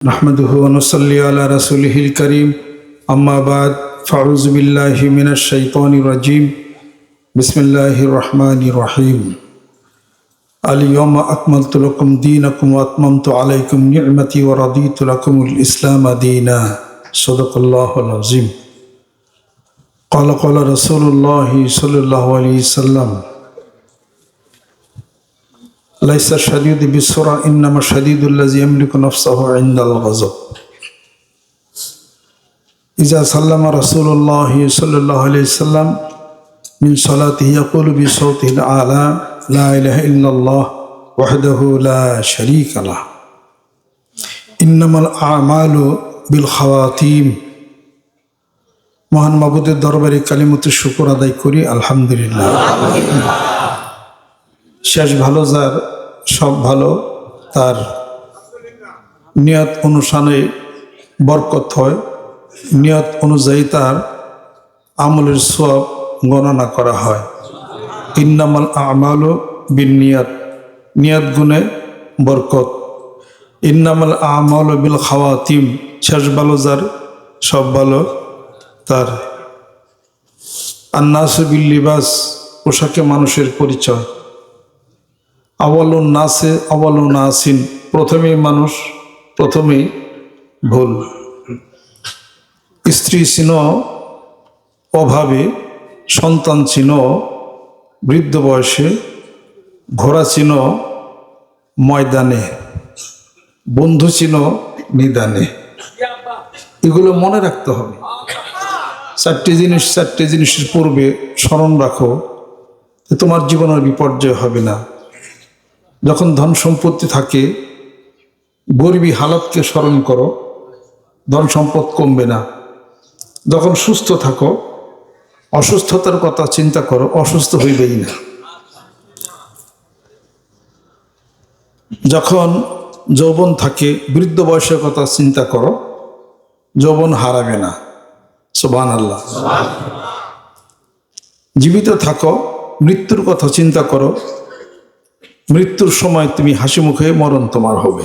नहमदुहु व नुसल्ली अला रसूलिहिल करीम अम्मा बाद फ़अऊज़ु बिल्लाहि मिनश शैतानिर रजीम बिस्मिल्लाहिर रहमानिर रहीम अल यौमा अकमलतु लकुम दीनकुम व अतममतु अलैकुम निअमती व रदीतु लकुमुल इस्लाम दीना सदक़ल्लाहुल अज़ीम क़ाल क़ाल रसूलुल्लाहि सल्लल्लाहु अलैहि वसल्लम लैसा शदीदु बिस्सुरा इन्नमा शदीदुल्लज़ी यमलिकु नफ्सहु इंदल ग़ज़ब इज़ा सल्लम रसूलुल्लाहि सल्लल्लाहु अलैहि वसल्लम मिन सलातिही यक़ूलु बिसौतिहिल आला ला इलाहा इल्लल्लाह वहदहु ला शरीका लह इन्नमल आमालु बिल खवातीम। মহান মাবুদের দরবারে কালিমাতু শুকর আদায় করি আলহামদুলিল্লাহ। শেষ ভালো যার সব ভালো তার নিয়ত অনুসারে বরকত হয়, নিয়ত অনুযায়ী তার আমলের সওয়াব গণনা করা হয়। ইন্নামাল আমালু বিন্নিয়াত, নিয়ত গুণে বরকত। ইন্নামাল আমালু বিল খাওয়াতিম, শেষ ভালো যার সব ভালো তার। আন্নাসু বিল লিবাস, পোশাকে মানুষের পরিচয়। আওয়ালুন নাসে আওয়ালুন নাসিন, প্রথমেই মানুষ প্রথমেই ভুল। স্ত্রী ছিল অভাবে, সন্তান ছিল বৃদ্ধ বয়সে, ঘোড়া ছিল ময়দানে, বন্ধু ছিল নিদানে। এগুলো মনে রাখতে হবে। চারটি জিনিসের পূর্বে স্মরণ রাখো, তোমার জীবনের বিপর্যয় হবে না। যখন ধন সম্পত্তি থাকে গরিবী হালাতকে স্মরণ করো, ধন সম্পদ কমবে না। যখন সুস্থ থাকো অসুস্থতার কথা চিন্তা করো, অসুস্থ হইবেই না। যখন যৌবন থাকে বৃদ্ধ বয়সের কথা চিন্তা করো, যৌবন হারাবে না। সুবহানাল্লাহ। জীবিত থাকো মৃত্যুর কথা চিন্তা করো, মৃত্যুর সময় তুমি হাসি মুখে মরণ তোমার হবে।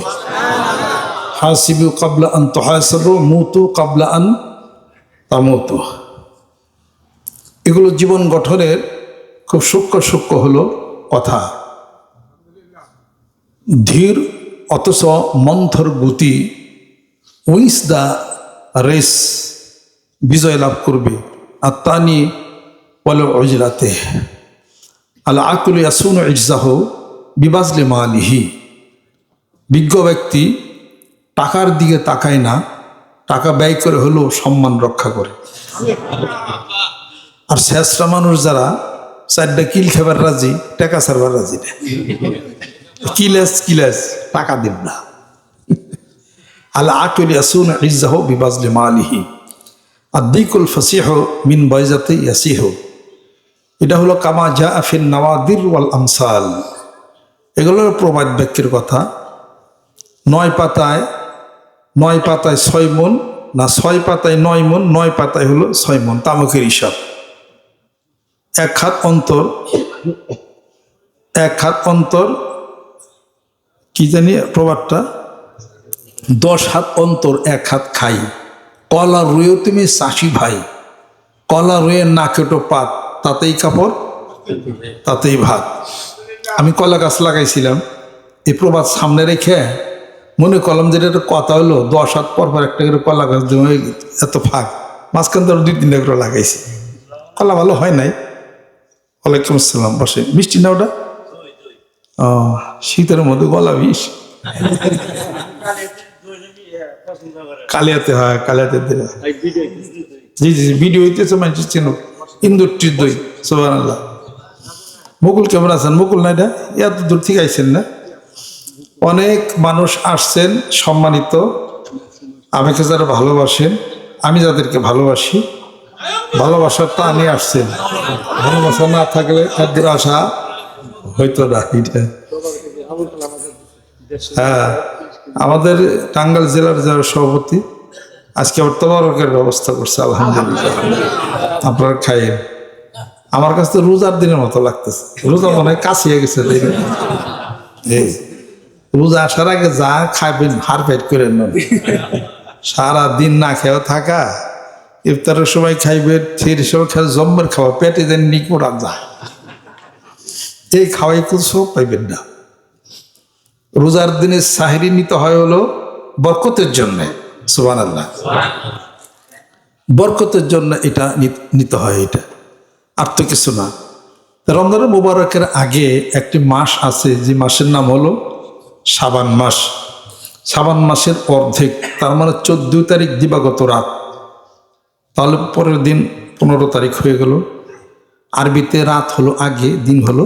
হাসিবু কাবলা আন তুহাসাবু মুতু কাবলা আন তামুতু। এগুলো জীবন গঠনের খুব সূক্ষ্ম হলো কথা। ধীর অথচ মন্থর গতি উইন্স দ্য রেস, বিজয় লাভ করবে। আর তানি বলে অজরাতে আল আকুল ইয়াসুন ইজাহু বিবাজলে মালিহি। বিজ্ঞ ব্যক্তি টাকার দিকে তাকায় না, টাকা ব্যয় করে হলেও সম্মান রক্ষা করে। আর শেষরা মানুষ যারা চারটা কিল খেবার রাজি, টাকা ছাড়বার রাজি না। কিলেস টাকা দেব না। আল আকুল ইয়াসুন ইজাহু বিবাজলে মালিহি আদিকুল ফসিহ মিন বাইজাতে ইয়াসিহ। এটা হলো কামা জা ফিন নওয়াদির ওয়াল আমসাল। এগুলোর প্রবাদ বাক্যের কথা। 9 পাতায় 6 মণ না, 6 পাতায় 9 মণ, 9 পাতায় হলো 6 মণ, তামাকের হিসাব। এক হাত অন্তর কি জানি প্রবাদটা, 10 হাত অন্তর 1 হাত খাই। কলা রুয়েও তুমি চাষি ভাই, কলা রুয়ে না কেটো পাত, তাতেই কাপড় তাতেই ভাত। আমি কলা গাছ লাগাইছিলাম, এই প্রবাদ সামনে রেখে মনে করলাম যেটা একটা কথা হলো, 10 হাত পর একটা করে কলা গাছ জমে এত ফাঁক, মাঝখান তো 2-3 করে লাগাইছি। কলা ভালো হয় নাই। ওয়ালাইকুম আসসালাম। বসে মিষ্টি না ওটা? ও, শীতের মধ্যে গলা বিষ। কালিয়াতে হয়, কালিয়াতে দেয়। জি ভিডিও হইতেছে মানুষ চেন। ইন্দুরটির দই। সুবহানাল্লাহ। মুকুল কেমন আছেন? মুকুল না, এটা এত দূর থেকে আইছেন না? অনেক মানুষ আসছেন সম্মানিত, আমাকে যারা ভালোবাসেন, আমি যাদেরকে ভালোবাসি, ভালোবাসার তা আমি আসছেন। ভালোবাসা না থাকলে এত আসা হয়তো না। হ্যাঁ, আমাদের টাঙ্গাইল জেলার যারা সভাপতি আজকে আবার তবারকের ব্যবস্থা করছে, আলহামদুলিল্লাহ। আপনারা খাইয়েন। আমার কাছে তো রোজার দিনের মতো লাগতেছে, রোজা মনে হয় কাছে গেছে। রোজা আসার আগে যা খাবেন হার পেট করে নেন, সারা দিন না খেয়েও থাকা, ইফতারের সময় খাইবেন, ফের সময় খাওয়া, জম্মের খাওয়া, পেটে যেন নিকোড়া যায়, এই খাওয়াই কিছু পাইবেন না। রোজার দিনে সাহেরি নিতে হয় হলো বরকতের জন্য, সুবহানাল্লাহ, বরকতের জন্য এটা নিতে হয়, এটা আর তো কিছু না। রমজানের মুবারকের আগে একটি মাস আছে, যে মাসের নাম হলো শাবান মাস। শাবান মাসের অর্ধেক, তার মানে 14 তারিখ দিবাগত রাত, তাহলে পরের দিন 15 তারিখ হয়ে গেল। আরবিতে রাত হলো আগে, দিন হলো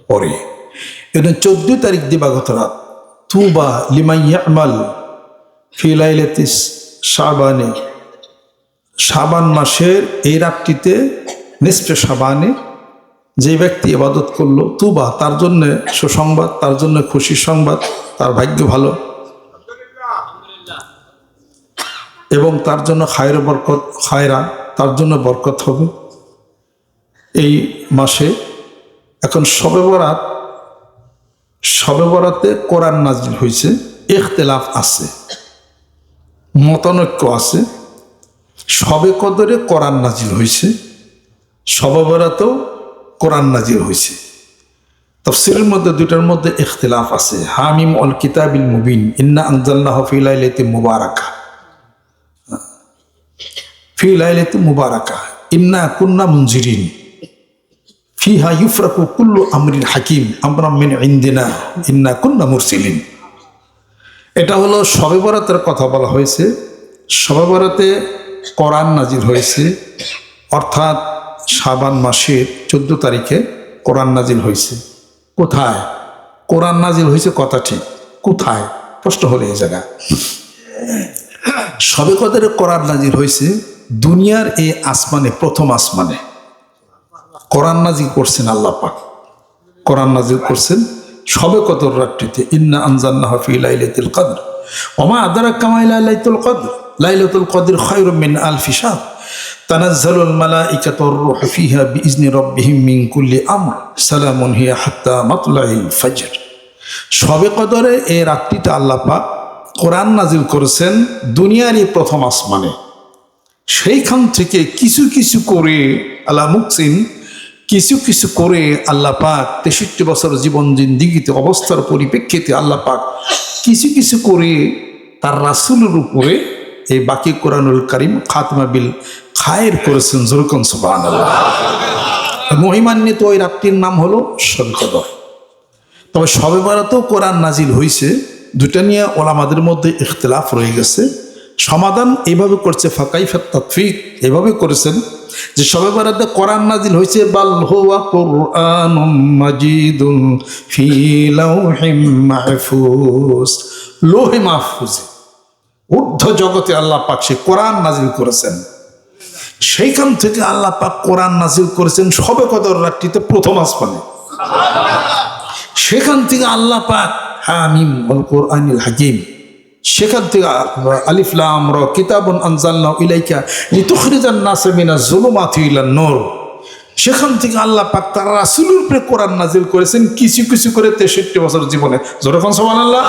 পরে। এটা 14 তারিখ দিবাগত রাত। তুবা লিমান ইয়ামাল ফি লাইলাতিস শাবানে, শাবান মাসের এই রাতটিতে, নিসফে শাবানে যে ব্যক্তি ইবাদত করলো, তুবা, তার জন্য সুসংবাদ, তার জন্য খুশির সংবাদ, তার ভাগ্য ভালো, এবং তার জন্য খায়র বরকত, খায়রা, তার জন্য বরকত হবে এই মাসে। এখন শবে বরাত, শবে বরাতে কোরআন নাজিল হয়েছে, ইখতিলাফ আছে, মতানৈক্য আছে। শবে কদরে কোরআন নাজিল হয়েছে, শবে বরাতেও কোরআন নাজিল হয়েছে। তাফসীরের মধ্যে দুইটার মধ্যে ইখতিলাফ আছে। হামিম অল কিতাবিল মুবিন, ইন্না আনজালনাহু ফি লাইলাতিন মুবারাকা, ফি লাইলাতিন মুবারাকা ইন্না কুন্না মুনজিরিন ফিহা ইউফরাকু কুল্লু আমরিন হাকিম আমরাম মিন ইনদিনা ইন্না কুন্না মুরসিলিন। এটা হলো শবে বরাতের কথা বলা হয়েছে। শবে বরাতে কোরআন নাজিল হয়েছে, অর্থাৎ শাবান মাসের 14 তারিখে কোরআন নাজিল হয়েছে। কোথায় কোরআন নাজিল হয়েছে, কথা ঠিক, কোথায় প্রশ্ন হলো এই জায়গা। শবে কদরে কোরআন নাজিল হয়েছে দুনিয়ার এই আসমানে, প্রথম আসমানে কোরআন নাজিল করছেন আল্লাহ পাক, কোরআন নাজিল করছেন শবে কদর রাতটিতে। ইন্না আনজালনাহু ফি লাইলাতিল কদর ওয়া মা আদরাকা মা লাইলাতুল কদর লাইলাতুল কদর খায়রুম মিন আলফি শাহর তানাজ্জালুল মালাইকাতু ওয়ার রূহু ফিহা বিইজনি রাব্বিহিম মিন কুল্লি আমর সালামুন হিয়া হাত্তা মাতলাইল ফজর। শবে কদরে এই রাতটিতে আল্লাহ পাক কোরআন নাজিল করেছেন দুনিয়ার এই প্রথম আসমানে। সেইখান থেকে কিছু কিছু করে আল্লাহ মুকসিন, কিছু কিছু করে আল্লাহ পাক 63 বছর জীবন জিন্দিগিতে অবস্থার পরিপ্রেক্ষিতে আল্লাহ পাক কিছু কিছু করে তার রাসূলের উপরে এই বাকি কোরআনুল কারীম খাতমা বিল খায়ের করেছেন। যেরকম সুবহানাল্লাহ, মহিমান্বিত ওই রাতটির নাম হলো শবে কদর। তবে শবে বরাতেও কোরআন নাজিল হয়েছে, দুটা নিয়ে ওলামাদের মধ্যে ইখতিলাফ রয়ে গেছে। সমাধান এইভাবে করছে ফাকাইফাত তাতফিক, এভাবে করেছেন যে শবে বরাতে কোরআন নাজিল হয়েছে বাল হুয়া কুরআনুম মাজিদুন ফি লাউহিম মাহফুজ, লোহে মাহফুজে, ঊর্ধ্ব জগতে আল্লাহ পাক সে কোরআন নাজিল করেছেন। সেইখান থেকে আল্লাহ পাক কোরআন নাজিল করেছেন শবে কদর রাতটিতে প্রথম আসমানে। সেখান থেকে আল্লাহ পাক হামিম ওয়াল কুরআনিল হাকিম, সেখান থেকে আলিফ লাম রা কিতাবুন আনজালনাহু ইলাইকা লিতুখরিজান নাস মিনাজ যুলুমাতি ইলান নূর, সেখান থেকে আল্লাহ পাক তার রাসূলের উপরে কোরআন নাজিল করেছেন কিছু কিছু করে 63 বছর জীবনে। যেরকম সুবহানাল্লাহ,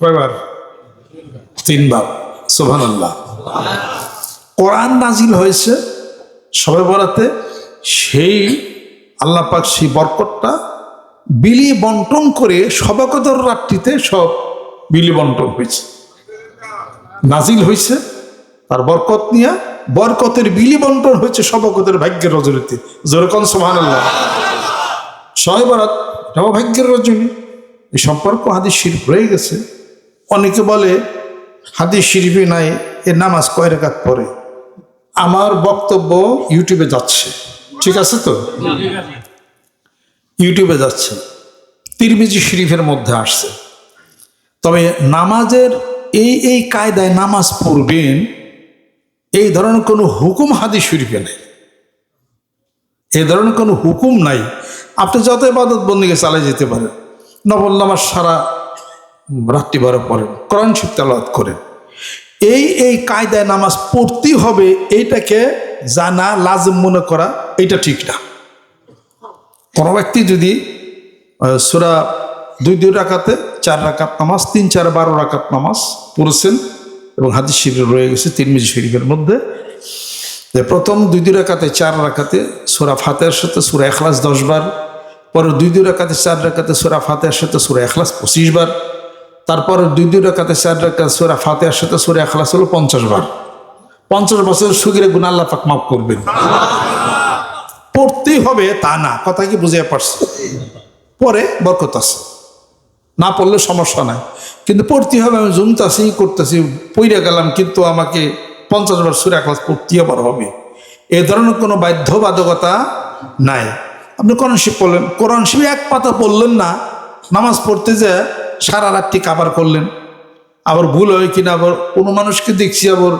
কয়বার? 3 বার। সুবহানাল্লাহ। কোরআন নাজিল হয়েছে শবে বরাতে, সেই আল্লাহ পাক সেই বরকতটা বিলি বন্টন করে শবে কদর রাতটিতে সব বিলি বন্টন হয়েছে, নাজিল হয়েছে। তার বরকত নিয়ে বরকতের বিলি বন্টন হয়েছে শবে কদরের ভাগ্যের রজনীতে। যেরকম সুবহানাল্লাহ, শবে বরাত এটাও ভাগ্যের রজনী। এই সম্পর্ক হাদিস শরীফ রয়ে গেছে। অনেকে বলে হাদিস শরীফে নাই, এ নামাজ কয় রাকাত পড়ে। আমার বক্তব্য ইউটিউবে যাচ্ছে, ঠিক আছে তো? ইউটিউবে যাচ্ছে, তিরমিজি শরীফের মধ্যে আসছে। তবে নামাজের এই কায়দায় নামাজ পড়বেন, এই ধরনের কোনো হুকুম হাদিস শরীফে নেই, এই ধরনের কোনো হুকুম নাই। আপনি যত ইবাদত বন্দেগী চালিয়ে যেতে পারেন, নফল নামাজ সারা রাত্রি ভরে পড়েন, কোরআন শরীফ তেলাওয়াত করেন, এই কায়দায় নামাজ পড়তেই হবে, এইটাকে জানা লাজিম মনে করা এটা ঠিক না। কোনো ব্যক্তি যদি সূরা দুই রাকাতে 4 রাকাত নামাজ, 3 4 12 রাকাত নামাজ পড়েছেন এবং হাদিস শরীফে রয়ে গেছে তিরমিজি শরীফের মধ্যে যে প্রথম 2 রাকাতে 4 রাকাতে সূরা ফাতিহার সাথে সূরা ইখলাস 10 বার, পরে 2 রাকাতে 4 রাকাতে সূরা ফাতিহার সাথে সূরা ইখলাস 25 বার, তারপরে 2 রাকাতে 4 রাকাতে সূরা ফাতিহার সাথে সূরা ইখলাস হলো 50 বার। 50 বছর সুগিরে গুনাহ আল্লাহ পাক মাফ করবেন। পড়তেই হবে তা না, কথা কি বুঝে পারছি? পরে বরকত আছে, না পড়লে সমস্যা নাই, কিন্তু পড়তে হবে। আমি জমতাছি করতেছি পইরা গেলাম, কিন্তু আমাকে 50 বার সূরা ইখলাস পড়তে আবার হবে, এ ধরনের কোনো বাধ্যবাধকতা নাই। আপনি কোরআন শরীফ পড়লেন, কোরআন শরীফ এক পাতা পড়লেন না, নামাজ পড়তে যে সারা রাতটি কাবার করলেন, আবার ভুল হয় কিনা, আবার কোনো মানুষকে দেখছি আবার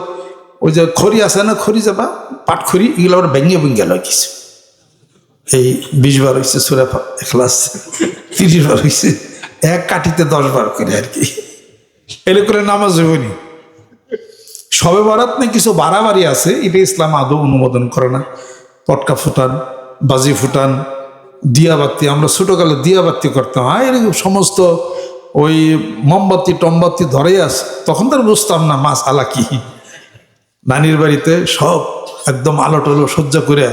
ওই যে খড়ি আছে না, খড়ি যাবা পাটখড়ি, এগুলো আবার ভেঙে ভেঙে লয় কিছু, এই 20 বার হয়েছে সূরা ইখলাস, 30 বার হয়েছে, এক কাঠিতে 10 বার করে আর কি, এলে করে নামাজ হইবনি। শবে বরাত না কিছু বাড়াবাড়ি আছে, এটা ইসলাম আদৌ অনুমোদন করে না। পটকা ফুটান, বাজি ফুটান, দিয়াবাতি, আমরা ছোটকালে দিয়াবাতি করতাম, এরকম সমস্ত ওই মোমবাতি টমবাতি ধরে আছে, তখন তার বুঝতাম না মাছ আলা কি। নানির বাড়িতে সব একদম আলো টলো সহ্য করে,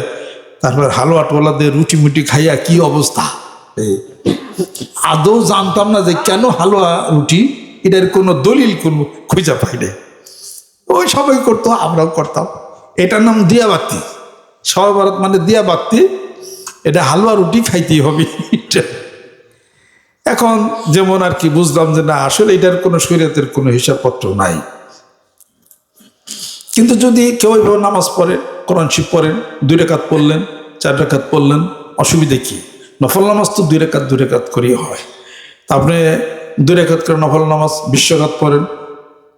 তারপর হালুয়া টোলা দিয়ে রুটি মুটি খাইয়া কি অবস্থা। আদৌ জানতাম না যে কেন হালুয়া রুটি, এটার কোনো দলিল কোনো খুঁজে পাই নাই। ওই সবাই করতো, আমরাও করতাম, এটার নাম দিয়াবাতি। শবে বরাত মানে দিয়াবাতি, এটা হালুয়া রুটি খাইতেই হবে। এখন যেমন আর কি বুঝলাম যে না, আসলে এটার কোনো শরীয়তের কোনো হিসাবপত্র নাই। কিন্তু যদি কেউ এভাবে নামাজ পড়ে, কোরআন শরীফ পড়েন, 2 রাকাত পড়লেন, 4 রাকাত পড়লেন, অসুবিধা কি? নফল নামাজ তো 2 রাকাত করেই হয়। তা আপনি 2 রাকাত করে নফল নামাজ 20 রাকাত পড়েন,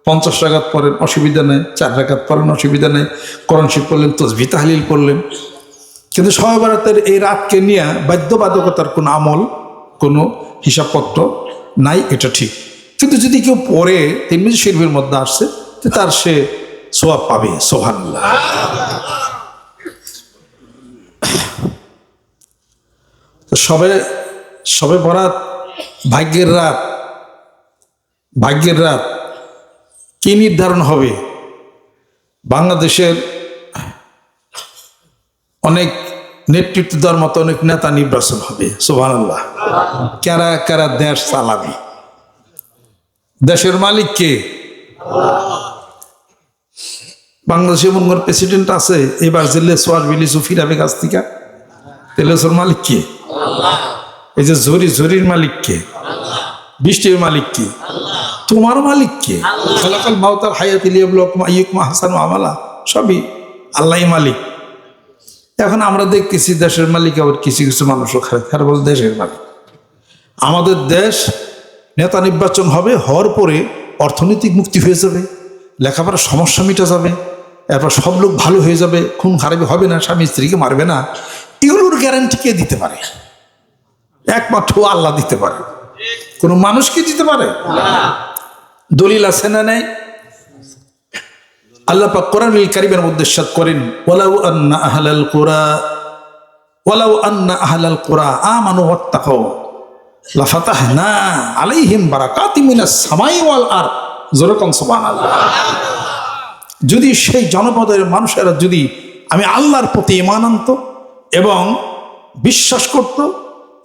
50 রাকাত পড়েন, অসুবিধা নেই। 4 রাকাত পড়েন, অসুবিধা নেই। কোরআন শরীফ পড়লেন, তাসবিহ তাহলিল করলেন। কিন্তু শবে বরাতের এই রাতকে নিয়ে বাধ্যবাধকতার কোনো আমল, কোনো হিসাবপত্র নাই, এটা ঠিক। কিন্তু যদি কেউ পড়ে, তিরমিজি শরীফের মধ্যে আসছে, তার সে সওয়াব পাবে। সুবহানাল্লাহ। তো শবে বরাত ভাগ্যের রাত, ভাগ্যের রাত কি নির্ধারণ হবে? বাংলাদেশের অনেক নেতৃত্ব দেওয়ার মতো অনেক নেতা নির্বাচন হবে। সুবহানাল্লাহ। কারা কারা দেশ চালাবে? দেশের মালিক কে? বাংলাদেশে এমন কোন প্রেসিডেন্ট আছে এবার জেলে সোয়ার বিলিসু ফিরাবে কাছ থেকে? তেলেসর মালিক কে? এই যে ঝরির মালিক কে? বৃষ্টির মালিক কে? তোমার মালিক কে? খালাকাল মাউতাল হায়াত লিয়াবলুয়াকুম আইয়ুকুম আহসানু আমালা, সবই আল্লাহই মালিক। এখন আমরা দেখতেছি দেশের মালিক আবার কিছু কিছু মানুষও খারাপ বলে দেশের মালিক। আমাদের দেশ নেতা নির্বাচন হবে, হওয়ার পরে অর্থনৈতিক মুক্তি হয়ে যাবে, লেখাপড়ার সমস্যা মিটা যাবে, এরপর সব লোক ভালো হয়ে যাবে, খুন খারাপি হবে না, স্বামী স্ত্রীকে মারবে না। এগুলোর গ্যারান্টি কে দিতে পারে? একমাত্র আল্লাহ দিতে পারে। কোনো মানুষ কি দিতে পারে? দলিল আছে না নাই? আল্লাহ পাক কোরআনুল কারীমের মধ্যে ইরশাদ করেন, ওয়ালাউ আন্না আহলাল কুরা আমানু ওয়াত্তাকাউ লাফাতাহনা আলাইহিম বারাকাতিম মিনাস সামাই ওয়াল আরদ। জোরে কোন সুবহানাল্লাহ। যদি সেই জনপদের মানুষেরা যদি আমি আল্লাহর প্রতি ঈমান আনত এবং বিশ্বাস করত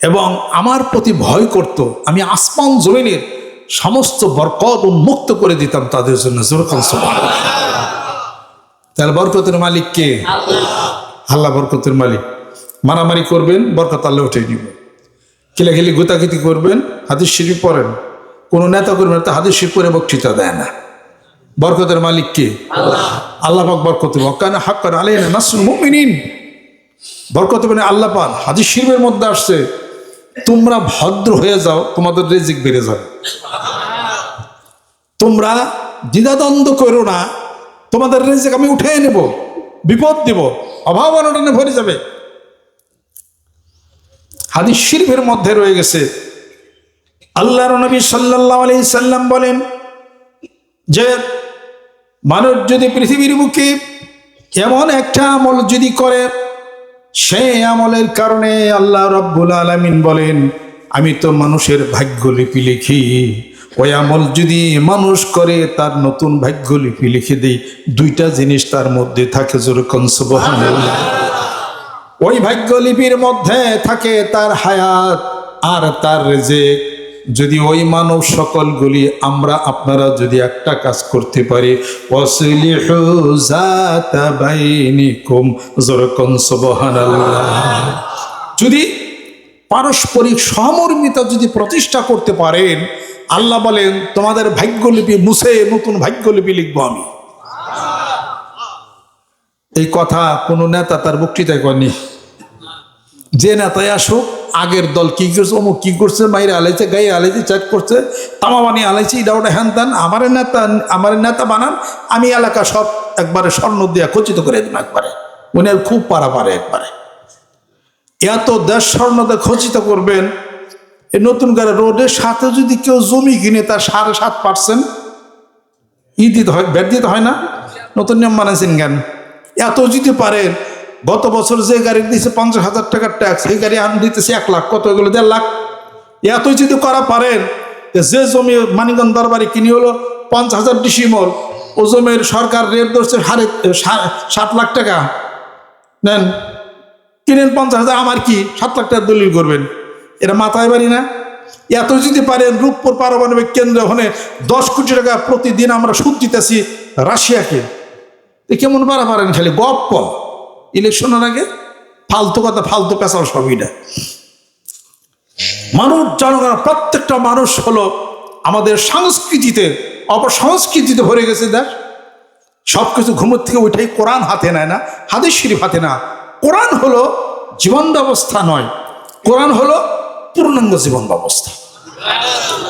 এবং আমার প্রতি ভয় করত, আমি আসমান জমিনের সমস্ত বরকত উন্মুক্ত করে দিতাম তাদের জন্য। জোরে কোন সুবহানাল্লাহ। তাহলে বরকতের মালিক কে? আল্লাহ বরকতের মালিক। মারামারি করবেন, বরকত আল্লাহ উঠে নিবে। কিলাখিলি গুতাগুতি করবেন, হাদিস শরীফ পড়েন। কোনো নেতা করবেন তা হাদিস শরীফ পড়ে বক্তৃতা দেয় না। বরকতের মালিক কে? আল্লাহ পাক বরকত ওয়াকানা হাক্কান আলাইনা নাসরুল মুমিনিন। বরকত মানে আল্লাহ পাক। হাদিস শরীফের মধ্যে আসছে, তোমরা ভদ্র হয়ে যাও, তোমাদের রিজিক বেড়ে যাবে। তোমরা দ্বিধাদ্বন্দ্ব করো না, তোমাদের রিজিক আমি উঠে নেব, বিপদ দেব, অভাব অনটনে ভরে যাবে। হাদিস শরীফের মধ্যে রয়ে গেছে, আল্লাহর নবী সাল্লাল্লাহু আলাইহি সাল্লাম বলেন যে মানুষ যদি পৃথিবীর বুকে এমন একটা আমল যদি করে, সেই আমলের কারণে আল্লাহ রাব্বুল আলামিন বলেন আমি তো মানুষের ভাগ্যলিপি লিখি, ওই আমল যদি মানুষ করে তার নতুন ভাগ্যলিপি লিখে দেই। দুইটা জিনিস তার মধ্যে থাকে, যেরকম সুবহানাল্লাহ। ওই ভাগ্যলিপির মধ্যে থাকে তার হায়াত আর তার রিজিক। যদি ওই মানব সকলগুলি আমরা আপনারা যদি একটা কাজ করতে পারি, ওয়াসলিহু যাতা বাইনিকুম, যেরকম সুবহানাল্লাহ, যদি পারস্পরিক সহমর্মিতা যদি প্রতিষ্ঠা করতে পারেন, আল্লাহ বলেন তোমাদের ভাগ্যলিপি মুছে নতুন ভাগ্যলিপি লিখবো আমি। এই কথা কোন নেতা তার বক্তৃতায় করেনি। যে নেতায় আসুক, আগের দল কি করছে, অমুক কি করছে, বাইরে আলাইছে, গায়ে আলাইছে, চ্যাট করছে, তামাবানি আলাইছে, এটা ওটা হ্যান ত্যান, আমার নেতা বানান, আমি এলাকা সব একবারে স্বর্ণ দিয়া খচিত করে দিন একবারে। উনি খুব পারা পারে একবারে। এত দেশ স্বর্ণতে খচিত করবেন। এই নতুন করে রোডের সাথে যদি কেউ জমি কিনে তার 7.5% দিতে হয়, ব্যাট দিতে হয় না? নতুন নিয়ম বানাইছেন কেন? এত যদি পারেন, গত বছর যে গাড়ি দিয়েছে 50,000 টাকার ট্যাক্স, এই গাড়ি আন দিতেছে 1 লাখ, কত এগুলো 1.5 লাখ। এত যদি করা পারেন, যে জমি মানিকগঞ্জ দরবারে কিনে হলো 50,000 ডিসিমল, ও জমির সরকার রেট ধরছে 7 লাখ টাকা, নেন কিনেন 50,000, আমার কি 7 লাখ টাকা দলিল করবেন? এটা মাথায় বাড়ি না? এত যদি পারেন, রূপপুর পারমাণবিক কেন্দ্র ওখানে 10 কোটি টাকা প্রতিদিন আমরা সুদ দিতেছি রাশিয়াকে, কেমন পারেন? খালি গপ্প ইলেকশনের আগে ফালতু কথা, ফালতু পেশাল সবই না। মানুষ জনগণ, প্রত্যেকটা মানুষ হলো আমাদের সংস্কৃতিতে, অপসংস্কৃতিতে ভরে গেছে দেশ। সবকিছু ঘুমোর থেকে উঠেই কোরআন হাতে নেয় না, হাদিস শরীফ হাতে না। কোরআন হলো জীবন ব্যবস্থা নয়, কোরআন হলো পূর্ণাঙ্গ জীবন ব্যবস্থা।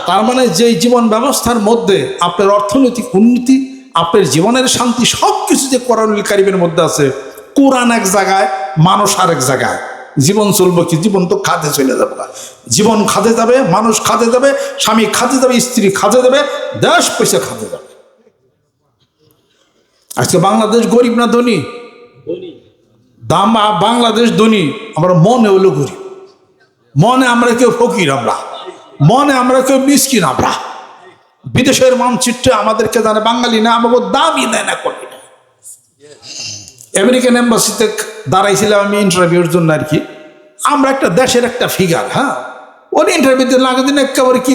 তার মানে যেই জীবন ব্যবস্থার মধ্যে আপনার অর্থনৈতিক উন্নতি, আপনার জীবনের শান্তি, সবকিছু যে কোরআনুল কারীমের মধ্যে আছে। কোরআন এক জায়গায়, মানুষ আরেক জায়গায়। জীবন চলবো কি? জীবন তো খাদে চলে যাবে, জীবন খাদে যাবে, মানুষ খাদে যাবে, স্বামী খাদে যাবে, স্ত্রী খাদে যাবে, দেশ পয়সা খাদে যাবে। আজকে বাংলাদেশ গরিব না ধনী? দাম বাংলাদেশ ধনী, আমরা মনে হলো গরিব, মনে আমরা কেউ ফকির, আমরা মনে আমরা কেউ মিসকিন। আমরা বিদেশের মানচিত্রে আমাদেরকে জানে বাঙালি না, আমাকে দামই দেয় না, করি না। আমেরিকান এম্বাসিতে দাঁড়াইছিলাম আমি ইন্টারভিউর জন্য আর কি। আমরা একটা দেশের একটা ফিগার, হ্যাঁ, ওর ইন্টারভিউতে লাগে দিন একেবারে কি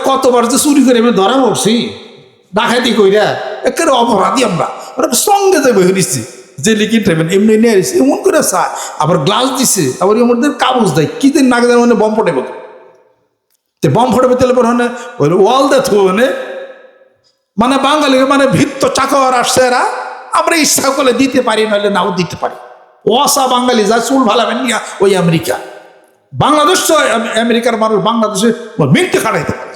কতবার যে চুরি করে আমি ধরা পড়ছি, ডাকাতি কইরা একেবারে অপরাধী আমরা। ওরা সঙ্গে যাবে হয়েছি যে লিখি ইন্টারভিউ এমনি নিয়ে আসছে, এমন করে চায়, আবার গ্লাস দিছে, আবার এমন কাগজ দেয়, কি দিন নাগে দেয়, মানে বম ফটে বলতো, বম ফটে পেতে ওই ওয়াল দেথ মানে বাঙালি মানে ভিত্ত চাকর আসছে এরা, আমরা ইচ্ছা করলে দিতে পারি, নাহলে নাও দিতে পারি। ওয়াসা বাঙালি যা চুল ভালাবেন নিয়া ওই আমেরিকা, বাংলাদেশ তো আমেরিকার মানুষ বাংলাদেশে মিনতে খাটাইতে পারে।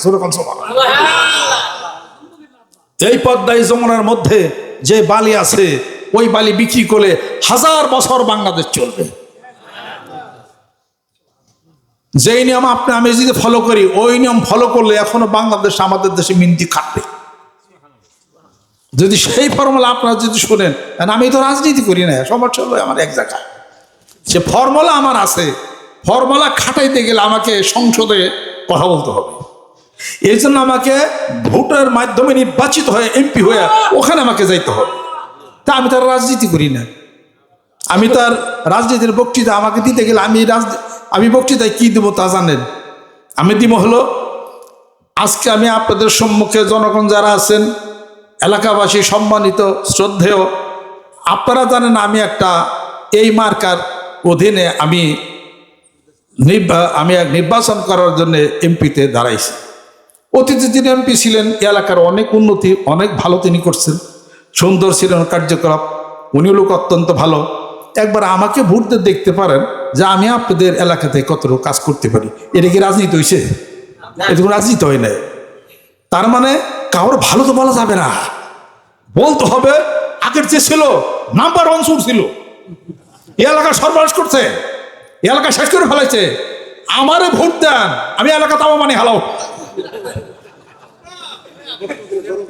এই পদ্মায় যমুনার মধ্যে যে বালি আছে, ওই বালি বিক্রি করলে 1000 বছর বাংলাদেশ চলবে। যেই নিয়ম আমি যদি ফলো করি, ওই নিয়ম ফলো করলে এখনো বাংলাদেশ আমাদের দেশে মিনতি খাটবে। যদি সেই ফর্মুলা আপনারা যদি শোনেন, আমি তো রাজনীতি করি না, সমস্যা হলো আমার এক জায়গায়, সে ফর্মুলা আমার আছে, ফর্মুলা খাটাইতে গেলে আমাকে সংসদে কথা বলতে হবে। এই জন্য আমাকে ভোটের মাধ্যমে নির্বাচিত হয়ে এমপি হয়ে ওখানে আমাকে যাইতে হবে। তা আমি তার রাজনীতি করি না, আমি তার রাজনীতির বক্তৃতা আমাকে দিতে গেলে আমি বক্তৃতায় কি দেবো তা জানেন? আমি দিব হলো, আজকে আমি আপনাদের সম্মুখে জনগণ যারা আছেন, এলাকাবাসী, সম্মানিত শ্রদ্ধেয়, আপনারা জানেন আমি একটা এই মার্কার অধীনে আমি এক নির্বাচন করার জন্য এমপিতে দাঁড়াইছি। অতীতে যিনি এমপি ছিলেন, এলাকার অনেক উন্নতি, অনেক ভালো তিনি করছেন, সুন্দর ছিলেন কার্যকলাপ, উনিও লোক অত্যন্ত ভালো। একবার আমাকে ভোট দিয়ে দেখতে পারেন যে আমি আপনাদের এলাকাতে কতটুকু কাজ করতে পারি। এটা কি রাজনীতি হয়েছে? এটা কোনো রাজনীতি হয় না। তার মানে কারোর ভালো তো বলা যাবে না, বলতে হবে আগের যে ছিল নাম্বার 1 সুর ছিল, এই এলাকা সর্বনাশ করছে, এলাকা শেষ করে ফেলাইছে, আমারে ভোট দেন, আমি এলাকা তাও মানে হালাও।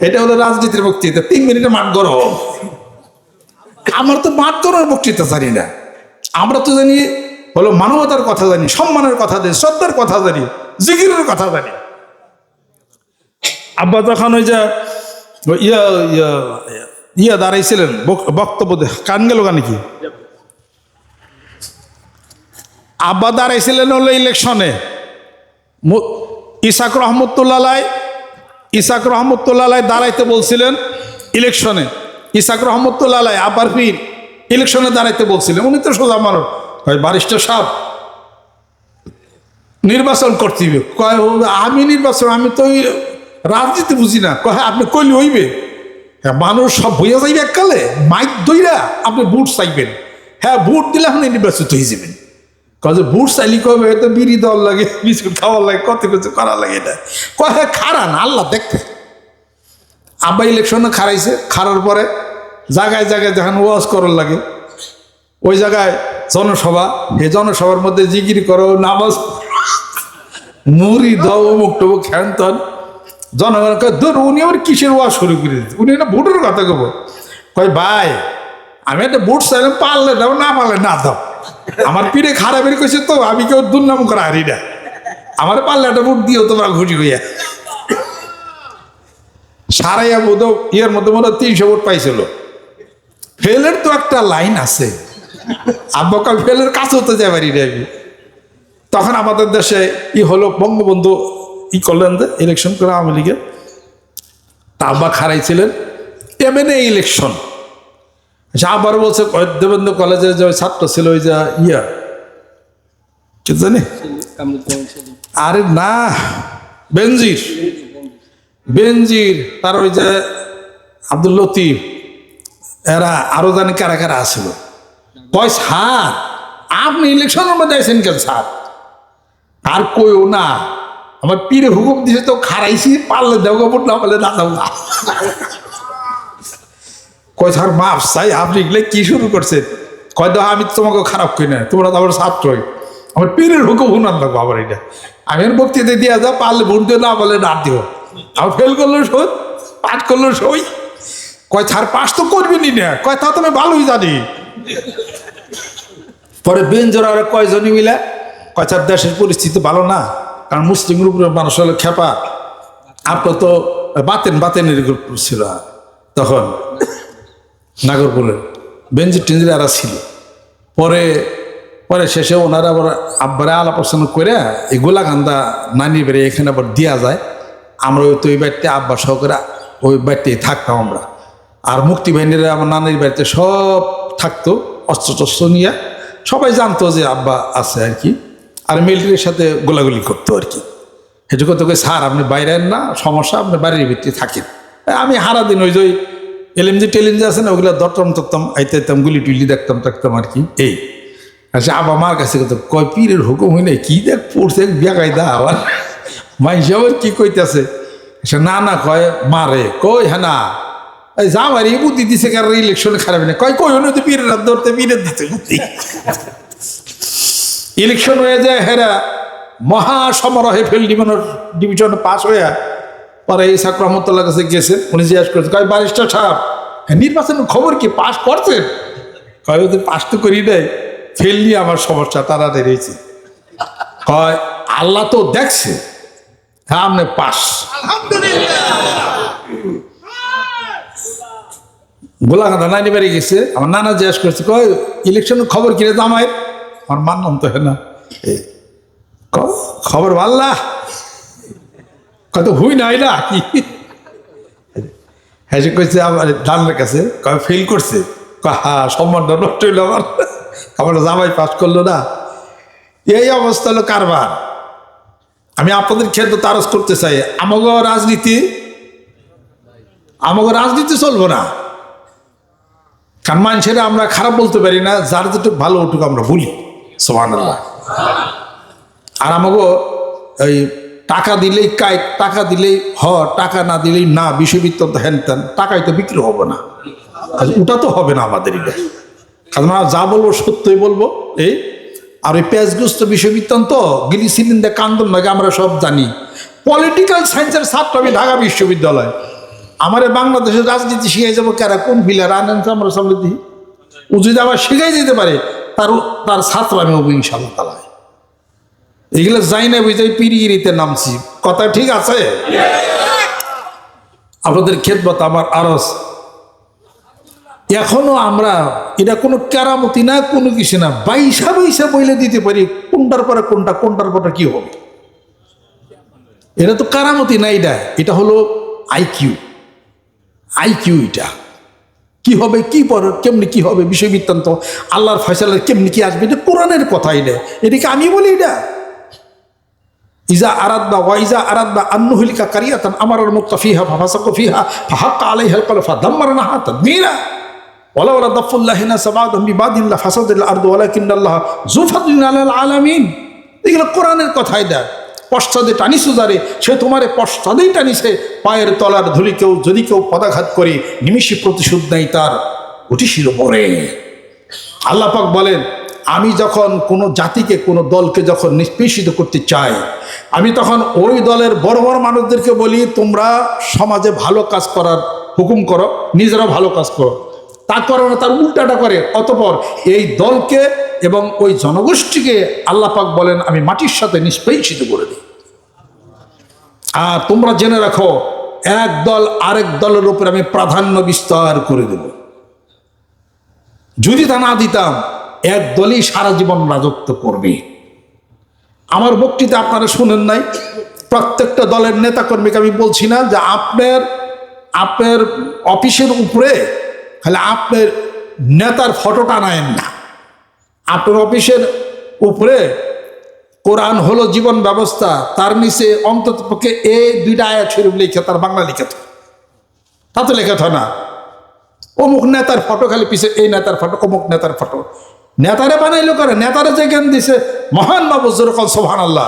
এটা হলো রাজনীতির বক্তৃতা, 3 মিনিটে মাঠ গরম। আমার তো মাঠ গরমের বক্তৃতা জানি না, আমরা তো জানি হলো মানবতার কথা জানি, সম্মানের কথা জানি, শ্রদ্ধার কথা জানি, জিকিরের কথা জানি। আব্বা তখন ওই যে ইয়া ইয়া ইয়া দাঁড়াইছিলেন বক্তব্য, কান গেল গান কি, আব্বা দাঁড়াইছিলেন হলো ইলেকশনে। ইসাক রহমতুল্লাহ দাঁড়াইতে বলছিলেন ইলেকশনে। ইসাক রহমতুল্লাহ আব্বার পীর ইলেকশনে দাঁড়াইতে বলছিলেন। উনি তো সোজা মানুষ, ব্যারিস্টার সাহেব নির্বাচন করতে হবে। কয় আমি নির্বাচন, আমি তো রাজনীতি বুঝি না। কয় আপনি কইলে হইবে, মানুষ সব হইয়া যাইবে এককালে, মাইক দইরা আপনি ভোট চাইবেন। হ্যাঁ, ভোট দিলে আপনি নির্বাচিত হয়ে যাবেন। কয়ে ভোট চাইলি কবে হয়তো বিড়ি দেওয়ার লাগে, বিস্কুট খাওয়ার লাগে, কত কিছু করার লাগে। এটা কয় হ্যাঁ খারান আল্লাহ দেখতে। আব্বা ইলেকশনে খারাইছে, খারার পরে জায়গায় জায়গায় যখন ওয়াজ করার লাগে, ওই জায়গায় জনসভা, এই জনসভার মধ্যে জিকির করো, নামাজ, মুড়ি দাও, অমুক টমুক হ্যান তন। জনগণকে ধর উনি আবার কিসের ওয়াজ শুরু করে দিচ্ছে, উনি একটা ভোটের কথা কব। কয় ভাই আমি একটা ভোট চাইলাম, পারলে দাও, না পারলে না দাও। আমার পিঠে খারাপের কইছে তো আমি কেউ দুর্নাম করা হারি না, আমার পারলে একটা ভোট দিও তোমরা খুশি হইয়া। সারাইয়া বোধ ইয়ের মধ্যে মনে 300 ভোট পাইছিল। ফেলের তো একটা লাইন আছে, আব্বা কাল ফেলের কাছে হতে যাই পারি না। তখন আমাদের দেশে হলো বঙ্গবন্ধু করলেন যে ইলেকশন করে আওয়ামী লীগের, তা আব্বা খারাইছিলেন এমএনএ ইলেকশন। আবার বলছে দেবেন্দ্র কলেজের যে ছাত্র ছিল ওই যে কি জানি, আরে না, বেনজির তার ওই যে আব্দুল লতিফ, এরা আরো জানি কারা কারা আসছিল। কয় স্যার আপনি ইলেকশনের মধ্যে আইসেন কেন স্যার? আর কইও না, আমার পীরে হুকুম দিছে তো খারাইছি, পারলে দেও ভোট, না পারলে না দাও। কয় স্যার মাফ চাই, আপনি এগুলো কি শুরু করছেন? কয় দাও আমি তোমাকে খারাপ করি না, তোমরা তো আমার ছাত্রই, আমার পীরের হুকুম হুনার লাগবো। আবার এটা আমি আর বক্তৃতা দিয়া যাও, পারলে ভোট দিও, না পারলে না দিও। আমার ফেল করলো সই, পাস করলো সই। কয় স্যার পাস তো করবেনই না। কয় তা তুমি ভালোই জানি। পরে বেঞ্জোর আর কয়জনই মিলে কয় স্যার দেশের পরিস্থিতি ভালো না, কারণ মুসলিমের উপরে মানুষ হলো খেপা, আপনার তো বাতেনের ছিল তখন নাগরপুরে বেঞ্জির টেঞ্জির এরা ছিল। পরে শেষে ওনারা আবার আব্বারে আলাপ আলোচনা করে এই গোলাকান্দা নানি বেড়ে এখানে আবার দেওয়া যায়। আমরা তো ওই বাড়িতে আব্বা সহকারে ওই বাড়িতেই থাকতাম আমরা। আর মুক্তি বাহিনীরা আমার নানির বাড়িতে সব থাকতো, অস্ত্র টস্ত্র নিয়ে। সবাই জানতো যে আব্বা আছে আর কি, আর মিলিটারির সাথে গোলাগুলি করতো আর কি। হেঁটু কত করে স্যার আপনি বাইরে না, সমস্যা, আপনি বাড়ির ভিতরে থাকেন। আমি হারা দিন ওই যে এলএমজি টেলিমজি আছে না, ওগুলো ধরতাম আইতাম, গুলি টুলি দেখতাম আর কি। এই আচ্ছা আব্বা মার কাছে কত কয় পীরের হুকুম হই নাই, কি দেখ পড়ছে বেগাই দা আবার মাইসে আবার কি কইতেছে। না কয় মারে, কই হ্যাঁ না যা মারি বুদ্ধি দিছে কারণ ইলেকশনে খারাপ না। কয় কই হলে তো পীরের হাত ধরতে পীরের দিতে বুদ্ধি। ইলেকশন হয়ে যায়, হেরা মহাসমারোহে ফিল্ড ডিভিশনে পাস হয়ে পরে ইসাক রহমতুল্লাহ কাছে গেছেন। উনি জিজ্ঞাসা করছেন, কয় ব্যারিস্টার সাহেব নির্বাচনের খবর কি, পাস করছেন? কয় ওদের পাস তো করি নাই, ফেল নিয়ে আমার সমস্যা তাড়াতাড়ি হয়েছে। কয় আল্লাহ তো দেখছে, হ্যাঁ আপনি পাস। গোলাকান্দা নানি বাড়ি গেছে, আমার নানা জিজ্ঞাসা করছে, কয় ইলেকশনের খবর কিনে জামাই? আমার মানলাম তো হ্যাঁ না, খবর ভাল্লা কত হুই নাই না কি। হ্যাঁ সে কইছে আমার ডানের কাছে, কয় ফেল করছে। হা সম্মানটা নষ্ট হইল আমার জামাই পাস করলো না। এই অবস্থা হলো কারবার। আমি আপনাদের ক্ষেত্রে তারস করতে চাই, আমাকে রাজনীতি চলবো না। কারণ মানুষের আমরা খারাপ বলতে পারি না, যার যেটুকু ভালো ওটুকু আমরা বলি, সুবহানাল্লাহ। আর আমাকে ওই টাকা দিলেই টাকা দিলেই টাকা না দিলেই না, বিশ্ববিদ্যালয় হ্যান ত্যান, টাকায় তো বিক্রি হবে না, ওটা তো হবে না আমাদের। এটা কারণ যা বলবো সত্যই বলবো। এই আর ওই পেঁয়াজগ্রস্ত বিশ্ববিদ্যালয় তো গিলি সিলিন্ডার কান্দন লাগে, আমরা সব জানি। পলিটিক্যাল সায়েন্সের ছাত্র আমি, ঢাকা বিশ্ববিদ্যালয়। আমার বাংলাদেশের রাজনীতি শিখাই যাবো কারা, কোন ফিলার আনেন আমরা সামনে দিই। ও যদি আবার শিখাই যেতে পারে, তার তার ছাত্র আমি হবো ইনশাআল্লাহ তাআলা। এগুলো যাই না বুঝাই পিরিগিরিতে নামছি, কথা ঠিক আছে? আপনাদের খেদমত আমার আরজ, এখনো আমরা এটা কোনো কেরামতি না, কোনো কিছু না, বাইসা বাইসা বইলে দিতে পারি কোনটার পরে কোনটা, কোনটার পরে কি হবে। এটা তো কেরামতি না, এটা হলো আইকিউ। এটা কি হবে, কি পর কেমনি কি হবে, বিষয় বৃত্তান্ত, আল্লাহর ফয়সালা কেমনি কি আসবে, এটা কোরআনের কথা। এটাকে আমি বলি এটা ইজা আরাদনা ওয়া ইজা আরাদনা আন্নুহলিকা কারিয়াতান আমারাল মুত্তাফিহা ফাফাসাকু ফিহা ফাহাক্কা আলাইহাল কওলু ফাদাম্মারনাহা তাদমীরা ওয়ালাউলা দাফুল্লাহি নাস বা'দাহুম বিবাদিন লাফাসাদাতিল আরদু ওয়ালাকিন্নাল্লাহা যু ফাদলিন আলাল আলামিন। এগুলো কোরআনের কথা। এটা পশ্চাদে টানিছো যারে, সে তোমারে পশ্চাদেই টানিছে, পায়ের তলার ধুলি কেউ যদি কেউ পদাঘাত করে নিমিষে প্রতিশোধ নেয় তার অতিশীর ওপরে। আল্লাহ পাক বলেন, আমি যখন কোনো জাতিকে কোনো দলকে যখন নিষ্পেষিত করতে চাই, আমি তখন ওই দলের বড় বড় মানুষদেরকে বলি তোমরা সমাজে ভালো কাজ করার হুকুম করো, নিজেরা ভালো কাজ করো। তা করে না, তার উল্টাটা করে। অতঃপর এই দলকে এবং ওই জনগোষ্ঠীকে আল্লাহ পাক বলেন আমি মাটির সাথে নিষ্পেষিত করে দিই। আর তোমরা জেনে রাখো, এক দল আরেক দলের উপর আমি প্রাধান্য বিস্তার করে দেব। যদি তা না দিতাম, এক দলই সারা জীবন রাজত্ব করবে। আমার বক্তৃতা আপনারা শুনেন নাই, প্রত্যেকটা দলের নেতাকর্মীকে আমি বলছি না যে আপনার অফিসের উপরে খালি আপনার নেতার ফটোটা আনায়েন না। আপনার অফিসের উপরে কোরআন হলো জীবন ব্যবস্থা, তার নিচে অন্তত পক্ষে এই দুইটা আয়াত শরীফ লিখে, তার বাংলা লিখে থাকে, তা তো লেখা হয় না। অমুক নেতার ফটো খালি পিছে, এই নেতার ফটো, অমুক নেতার ফটো। নেতারে বানাইলো করে, নেতারে যে জ্ঞান দিছে মহান নবজুর কল সুবহানাল্লাহ।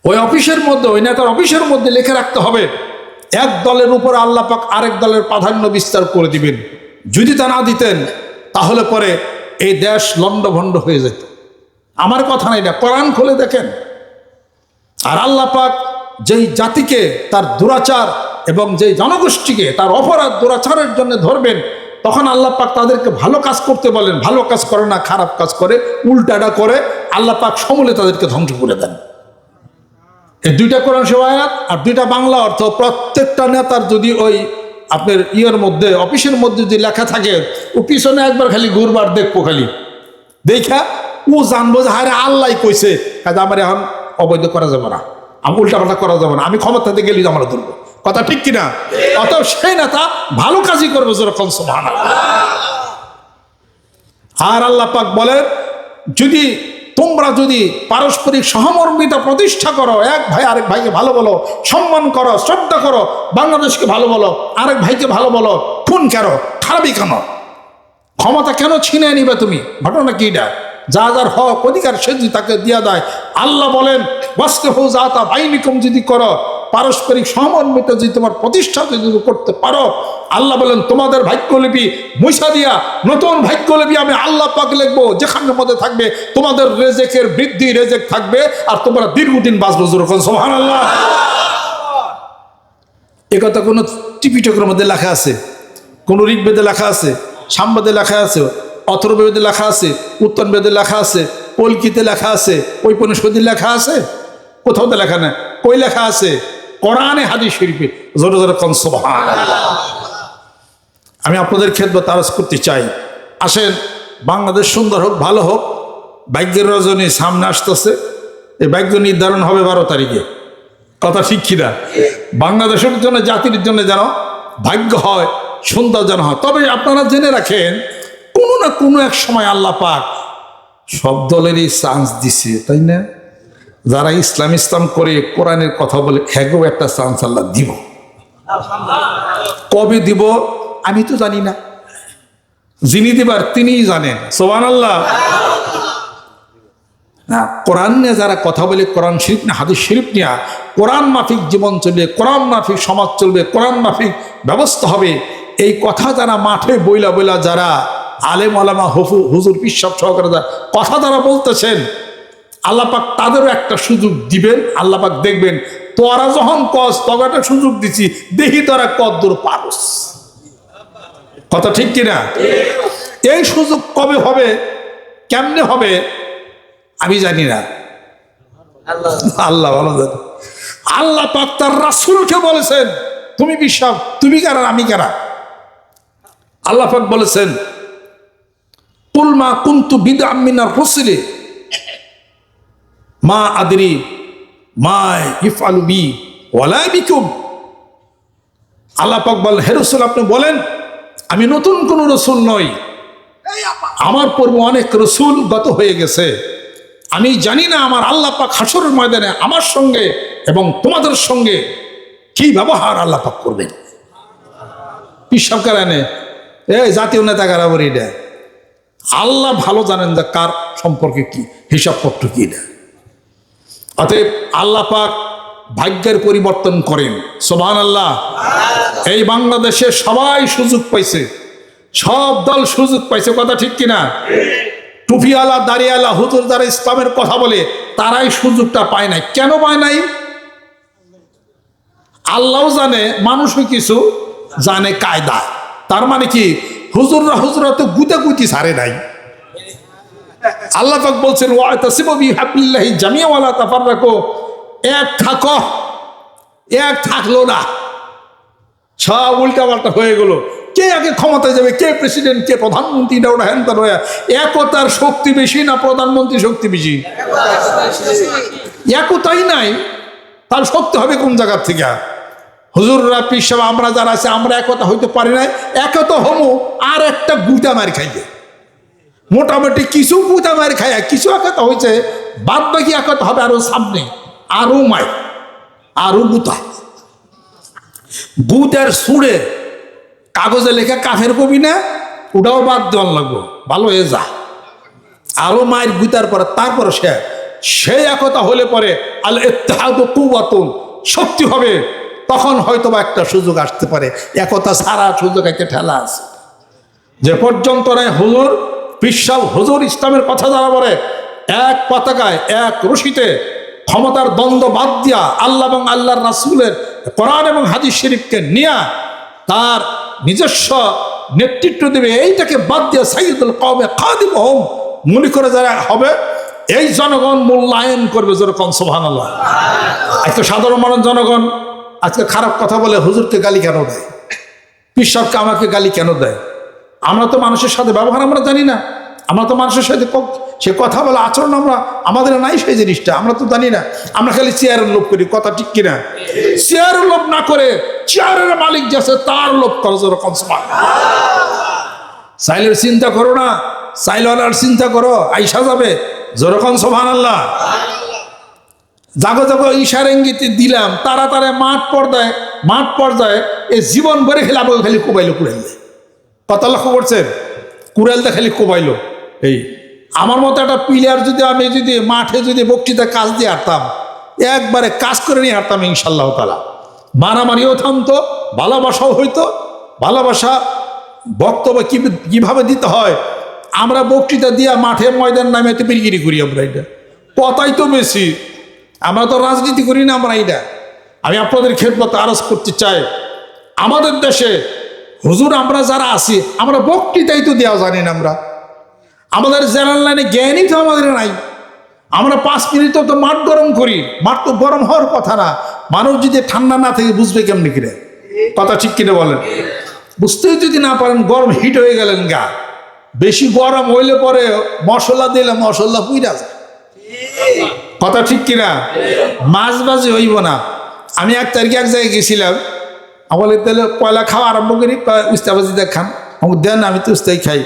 ওই অফিসের মধ্যে, ওই নেতার অফিসের মধ্যে লিখে রাখতে হবে এক দলের উপর আল্লাহ পাক আরেক দলের প্রাধান্য বিস্তার করে দিবেন। যদি তা না দিতেন তাহলে পরে এই দেশ লন্ডভন্ড হয়ে যেত। আমার কথা নাই, না কোরআন খুলে দেখেন। আর আল্লাহ পাক যেই জাতিকে তার দুরাচার এবং যেই জনগোষ্ঠীকে তার অপরাধ দুরাচারের জন্য ধরবেন, তখন আল্লাহ পাক তাদেরকে ভালো কাজ করতে বলেন, ভালো কাজ করে না, খারাপ কাজ করে, উল্টাটা করে, আল্লাহ পাক সমূলে তাদেরকে ধ্বংস করে দেন। এই দুইটা কোরআন আয়াত আর দুইটা বাংলা অর্থ। প্রত্যেকটা নেতার যদি ওই আপনার ইয়ের মধ্যে, অফিসের মধ্যে যদি লেখা থাকে, ও পিছনে একবার খালি ঘুরবার দেখবো, খালি দেখা ও জানবো যে হারে আল্লাহ কইছে, কাজে আমার এখন অবৈধ করা যাবে না, আমি উল্টাপাল্টা করা যাবে না, আমি ক্ষমতাতে গেলে আমরা ধরবো। কথা ঠিক কিনা? অত সেই নেতা ভালো কাজই করবে যেরকম সুবহানাল্লাহ। আর আল্লাহ পাক বলেন, যদি তোমরা যদি পারস্পরিক সহমর্মিতা প্রতিষ্ঠা করো, এক ভাই আরেক ভাইকে ভালো বলো, সম্মান করো, শ্রদ্ধা করো, বাংলাদেশকে ভালো বলো, আরেক ভাইকে ভালো বলো, খুন কেন, খারাপই কেন, ক্ষমতা কেন ছিনিয়ে নিবে তুমি? ঘটনা কি এটা? যা যার হক অধিকার সে যদি তাকে দিয়া দেয়, আল্লাহ বলেন ওয়াসলিহু যাতা বাইনিকুম, যদি করো পারস্পরিক সহমর্মিতা যদি তোমার প্রতিষ্ঠা যদি করতে পারো, আল্লাহ বলেন তোমাদের ভাগ্যলিপি মুছা দিয়া নতুন ভাগ্যলিপি আমি আল্লাহ পাক লিখবো, যেখানের মধ্যে থাকবে তোমাদের রেজেকের বৃদ্ধি, রেজেক থাকবে, আর তোমরা দীর্ঘদিন বাঁচবো। যেরকম সুবহানাল্লাহ। এ কথা কোনো টিপিটকের মধ্যে লেখা আছে, কোনো ঋগ্বেদে লেখা আছে, সামবেদে লেখা আছে, অথর্ববেদে লেখা আছে, উত্তরবেদে লেখা আছে, কলকিতে লেখা আছে, ঔপনিষদে লেখা আছে? কোথাও তো লেখা নেই। কই লেখা আছে? কোরআনে হাদিস শরীফে। জোরে জোরে কোন সুবহানাল্লাহ। আমি আপনাদের খেদমত আরজ করতে চাই, আসেন বাংলাদেশ সুন্দর হোক, ভালো হোক। ভাগ্যের রজনী সামনে আসতেছে, এই ভাগ্য নির্ধারণ হবে 12 তারিখে। কথা ঠিক কিনা? বাংলাদেশের জন্য, জাতির জন্য যেন ভাগ্য হয়, সুন্দর যেন হয়। তবে আপনারা জেনে রাখেন, কোনো না কোনো এক সময় আল্লাহ পাক সব দলেরই চান্স দিছে, তাই না? যারা ইসলাম করে কোরআনের কথা বলে, হ্যাগো একটা চান্স আল্লাহ দিব। কবে দিব আমি তো জানি না, যিনি দিবার তিনিই জানেন। সুবহানাল্লাহ। না, কোরআন নিয়ে যারা কথা বলে, কোরআন শরীফ না হাদিস শরীফ নিয়ে, কোরআন মাফিক জীবন চলবে, কোরআন মাফিক সমাজ চলবে, কোরআন মাফিক ব্যবস্থা হবে, এই কথা যারা মাঠে বইলা বইলা যারা আলেম আলামা হুজুর পিসাব সহকারে যারা কথা যারা বলতেছেন, আল্লাহ পাক তাদেরও একটা সুযোগ দিবেন। আল্লাহ পাক দেখবেন তোরা যখন কস তবে একটা সুযোগ দিচ্ছি, দেখি তোরা কদ্দূর পারস। কথা ঠিক কিনা? এই সুযোগ কবে হবে, কেমনে হবে আমি জানি না, আল্লাহ ভালো জানে। আল্লাহ পাক তার রাসূলকে বলেছেন তুমি বিশ্বাস, তুমি কারা আমি কারা। আল্লাহ পাক বলেছেন কুল মা কুনতু বিদআম মিনার রাসূলি মা আদরি মা ইফআলু বি ওয়ালা বিকুম। আল্লাহ পাক বলেন হে রাসূল আপনি বলেন আমি নতুন কোন রাসূল নই, আমার পূর্বে অনেক রাসূল গত হয়ে গেছে, আমি জানি না আমার আল্লাহ পাক হাসরের ময়দানে আমার সঙ্গে এবং তোমাদের সঙ্গে কি ব্যবহার আল্লাহ পাক করবেন। পিসাব কারণে এই জাতীয় নেতা কারা বলি এটা আল্লাহ ভালো জানেন যে কার সম্পর্কে কি হিসাবপত্র কি না। অতএব আল্লাহ পাক ভাগ্যের পরিবর্তন করেন, সুবহানাল্লাহ। এই বাংলাদেশে সবাই সুযোগ পাইছে, সব দল সুযোগ পাইছে, কথা ঠিক কিনা। টুপিওয়ালা দাড়িওয়ালা হুজুর যারা ইসলামের কথা বলে তারাই সুযোগটা পায় নাই। কেন পায় নাই আল্লাহও জানে, মানুষও কিছু জানে কায়দা। তার মানে কি হুজুররা তো গুতাগুতি ছাড়ে নাই। আল্লাহ পাক বলছেন ওয়াতাসিমু বিহাবলিল্লাহি জামিআ ওয়ালা তাফাররাকু, এক থাকো, এক থাকলো না, সব উল্টাপাল্টা হয়ে গেল। কে আগে ক্ষমতায় যাবে, কে প্রেসিডেন্ট, কে প্রধানমন্ত্রী, এটা ওটা হ্যান তার হয়ে। একতার শক্তি বেশি না প্রধানমন্ত্রী শক্তি বেশি? একতাই নাই, তার শক্তি হবে কোন জায়গার থেকে? হুজুররা পীর সাহেব আমরা যারা আছে আমরা একতা হইতে পারি নাই, একতা হমু আর একটা গুটা মার খাইয়ে, মোটামুটি কিছু গুটা মার খাইয়া কিছু একতা হয়েছে, বাদ বাকি একতা হবে আরো সামনে, আরো মায়, আরো গুতা। গুতার সুরে কাগজে লেখা কাফের কবি না, ওটাও বাদ দেওয়ার লাগবো, ভালো হয়ে যা। আরো মায়ের গুতার পরে তারপরে সে একতা হলে পরে আল ইত্তিহাদু কুওয়াতুন, শক্তি হবে, তখন হয়তো বা একটা সুযোগ আসতে পারে। একতা ছাড়া সুযোগ একটা ঠেলা আছে। যে পর্যন্ত নয় হুজুর পিসাব হুজুর ইসলামের কথা যারা বলে এক পতাকায় এক রশিতে ক্ষমতার দ্বন্দ্ব বাদ দিয়া আল্লাহ এবং আল্লাহর রাসূলের কোরআন এবং হাদিস শরীফকে নিয়ে তার নিজস্ব নেতৃত্ব দেবে, এইটাকে বাদ দিয়ে সাইয়্যিদুল কওমে খাদিমুহুম মনে করে যারা হবে, এই জনগণ মূল্যায়ন করবে, যেরকম সুবহানাল্লাহ। আজকে সাধারণ মানুষ জনগণ আজকে খারাপ কথা বলে হুজুরকে গালি কেন দেয়, পীর সাহেবকে আমাকে গালি কেন দেয়? আমরা তো মানুষের সাথে ব্যবহার আমরা জানি না, আমরা তো মানুষের সাথে সে কথা বলে আচরণ আমাদের নাই সেই জিনিসটা, আমরা তো জানি না। আমরা খালি চেয়ারের লোভ করি, কথা ঠিক কিনা? চেয়ারের লোভ না করে চেয়ারের মালিক যাচ্ছে তার লোভ করো, যেরকম সাইলের চিন্তা করো না, সাইলওয়ালার চিন্তা করো, আইসা যাবে, যেরকম সুবহানাল্লাহ। জাগো জাগো ইশারা ইঙ্গিত দিলাম, তারা মাঠ পর্যায়ে এই জীবন ভরে খেলে আমাকে খালি কোবাইলো কুড়াইল, কথা লক্ষ্য করছেন? কুড়াইলটা খালি কোবাইলো। এই আমার মতো একটা প্লেয়ার আমি যদি মাঠে বক্তৃতা কাজ দিয়ে হারতাম, একবারে কাজ করে নিয়ে হারতাম ইনশাআল্লাহ তাআলা। মারামারিও থামতো, ভালোবাসাও হইতো। ভালোবাসা বক্তব্য কিভাবে দিতে হয়, আমরা বক্তৃতা দিয়া মাঠে ময়দান নামে এতে পিরিগিরি করি, আমরা এটা কথাই তো বেশি, আমরা তো রাজনীতি করি না আমরা এটা। আমি আপনাদের খেদমতে আরজ করতে চাই, আমাদের দেশে হুজুর আমরা যারা আছি আমরা বক্তৃতাই তো দেওয়া জানি না, আমাদের জেনারেল লাইনে জ্ঞানই তো আমাদের নাই। আমরা 5 মিনিট তো মাঠ গরম করি, মাঠ তো গরম হওয়ার কথা না। মানুষ যদি ঠান্ডা না থেকে বুঝবে কেমনি কিরে, কথা ঠিক কিনে বলেন? বুঝতেই যদি না পারেন, গরম হিট হয়ে গেলেন গা, বেশি গরম হইলে পরে মশলা দিলে মশলা পুইরা যায়, কথা ঠিক কিনা? মাছবাজি হইব না। আমি 1 তারিখে এক জায়গায় গেছিলাম, আমার তাহলে পয়লা খাওয়া আরম্ভ করি, উস্তাবাজি দেখান আমাকে দেন, আমি তো উস্তাই খাই।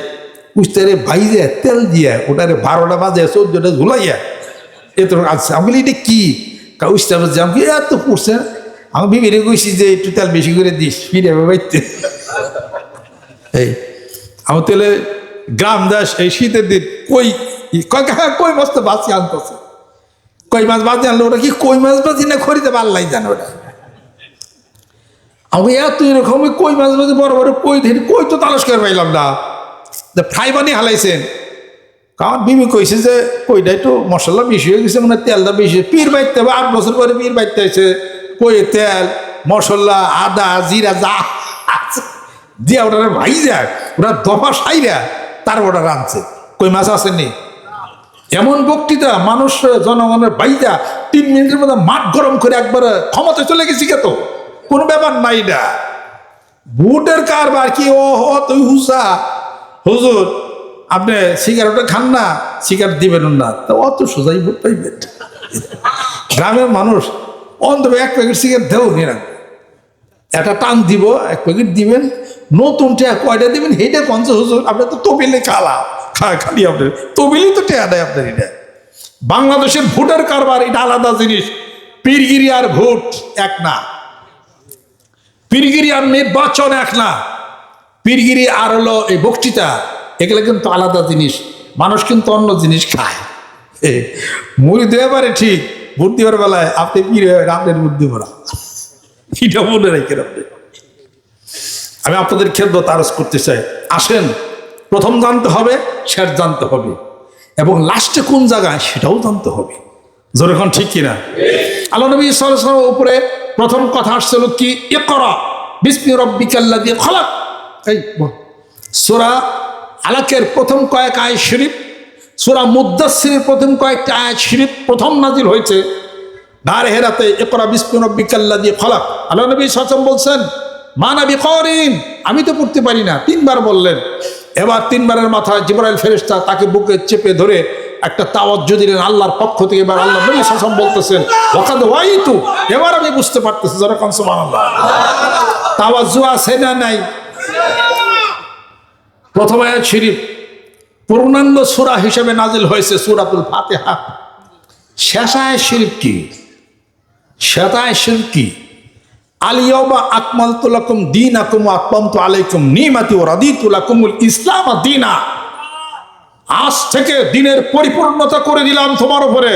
উস্তারে ভাইজে তেল দিয়ে ওটারে 12টা বাজে 14টা ঝুলাইয়া এত আচ্ছা, আমি বলি এটা কি? উস্তাবাজি আমাকে এত পড়ছে, আমি বিবিরে কইছি যে একটু তেল বেশি করে দিস, ফিরে বাইতে। এই আমার তেলে গ্রাম দাস এই শীতের দিন কই মাছ তো বাঁচি আনতেছে, কই মাছ বাজি আনলো, ওটা কি কই মাছ বাজি না খরিতে পারলাই জানো ওটা। আমি এত এরকম কই মাছ বাজি বড় বড় কই ধরি, কই তো তালাশ করে পাইলাম না, ফ্রাই বানিয়ে হালাইছেন। কারণ বিবি কইছে যে কইটা একটু মশলা বেশি হয়ে গেছে, মানে তেলটা বেশি। পীর বাইতে হবে 8 বছর পরে পীর বাইতে হয়েছে, কই তেল মশলা আদা জিরা যা দিয়া ওটা ভাই যায়, ওরা দফা সাইরা তার অর্ডার আনছে, কই মাছ আসেনি। এমন বক্তৃতা মানুষ জনগণের বাইরা 3 মিনিটের মধ্যে মাঠ গরম করে একবার ক্ষমতা চলে গেছি কে, তো কোনো ব্যাপার নাই না। ভোটের কারবার কি, ও তুই হুসা হুজুর আপনি সিগারেটটা খান না, সিগারেট দিবেন না, তো অত সোজাই ভোট পাইবেন। গ্রামের মানুষ অন্তত 1 প্যাকেট সিগারেট দেও নি না, একটা টান দিব, 1 প্যাকেট দিবেন, নতুন টেয়া কয়টা দিবেন সেইটা 50 হুজুর, আপনি তো তবিলে খালি আপনার তবিলেই তো টেয়া দেয় আপনার। এটা বাংলাদেশের ভোটের কারবার, এটা আলাদা জিনিস। পীরগিরি আর ভোট এক না, পীরগিরি আর নির্বাচন এক না, পীরগিরি আর হলো এই বক্তৃতা, এগুলো কিন্তু আলাদা জিনিস। মানুষ কিন্তু অন্য জিনিস খায়। মুড়ি দেওয়া পারে ঠিক, ভোট দেওয়ার বেলায় আপনি পীর আপনার বুদ্ধি ভরা, এটা মনে রাখেন আপনি। আমি আপনাদের খেদমত আরজ করতে চাই, আসেন প্রথম জানতে হবে, শেষ জানতে হবে, এবং লাস্টে কোন জায়গায় সেটাও জানতে হবে। যখন ঠিক কিনা? আল্লাহ নবী সাল্লাল্লাহু আলাইহি ওয়াসাল্লামের উপরে প্রথম কথা আসছিল কি, ইকরা বিসমি রাব্বিকাল্লাযী খলাক। এই সূরা আলাকের প্রথম কয়েক আয়াত শরীফ, সূরা মুদ্দাসসিরের প্রথম কয়েকটা আয়াত শরীফ প্রথম নাজিল হয়েছে গারে হেরাতে, ইকরা বিসমি রাব্বিকাল্লাযী খলাক। আল্লাহ নবী সাল্লাল্লাহু আলাইহি ওয়াসাল্লাম বলছেন, মা না বিকরিন, আমি তো পড়তে পারি না, 3 বার বললেন। এবার 3 বারের মাথায় জিবরাইল ফেরেশতা তাকে বুকে চেপে ধরে একটা তাওয়াজ্জু দিলেন আল্লাহর পক্ষ থেকে। এবার আল্লাহ নবী সাল্লাল্লাহু আলাইহি ওয়াসাল্লাম বলতেছেন, ওয়াকাদ ওয়াইতু, এবার আমি বুঝতে পারতেছি। যারা কোন সুবহানাল্লাহ, তাওয়াজ্জু আছে না নাই? প্রথম আয়াত শরীফ পূর্ণাঙ্গ সূরা হিসেবে নাজিল হয়েছে সূরাতুল ফাতিহা। শেষ আয়াত শরীফ কি? শেষ আয়াত শরীফ কি? আল-ইয়াওমা আকমালতু লাকুম দীনাকুম ওয়া আতমামতু আলাইকুম নি'মাতি ওয়া রাদিতু লাকুমুল ইসলাম দীনা। আজ থেকে দিনের পরিপূর্ণতা করে দিলাম তোমার উপরে,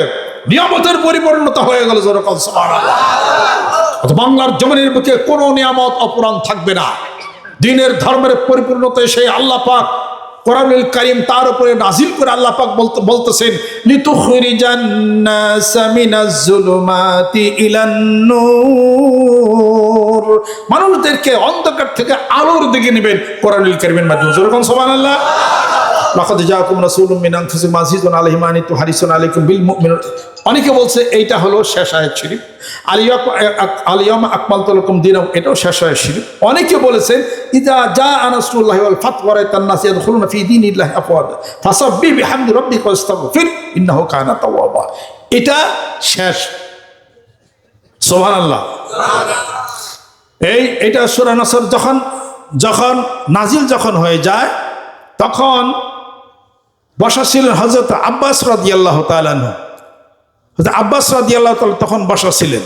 নিয়ামতের পরিপূর্ণতা হয়ে গেল। যেরকম সুবহানাল্লাহ, বাংলার জমিনের বুকে কোনো নিয়ামত অপূরণ থাকবে না। দিনের ধর্মের পরিপূর্ণতা সেই আল্লাহ পাক কোরআনুল কারীম তার উপরে নাজিল করে আল্লাহ পাক বলতেছেন, লিতুখরিজান নাসা মিনাজ যুলুমাতি ইলান নূর, মানুষদেরকে অন্ধকার থেকে আলোর দিকে নেবেন কোরআনুল কারীমের মাধ্যমে। যেরকম সুবহানাল্লাহ, লাকাদ জাআকুম রাসূলুম মিন আনফুসিকুম আজিজুন আলাইহি মা আনিতুম হারিসুন আলাইকুম বিল মুমিনিন। অনেকে বলছে এইটা হলো শেষ আয়াত শরীফ। আল-ইয়াওমা আকমালতু লাকুম দীনাকুম, এটাও শেষ আয়াত শরীফ। অনেকে বলেছেন ইযা জাআ নাসরুল্লাহি ওয়াল ফাতহু ওয়া রাআইতান নাস ইয়াদখুলুনা ফি দীনিল্লাহি আফওয়াজা ফাসাব্বিহ বিহামদি রাব্বিকা ওয়াস্তাগফির ইন্নাহু কানা তাওয়াবা। এটা শেষ। সুবহানাল্লাহ। এইটা সূরা নাসর যখন নাজিল হয়ে যায়, তখন বসা ছিলেন হযরত আব্বাস রাদিয়াল্লাহু তাআলা আনহু। হযরত আব্বাস রাদিয়াল্লাহু তাআলা তখন বসা ছিলেন।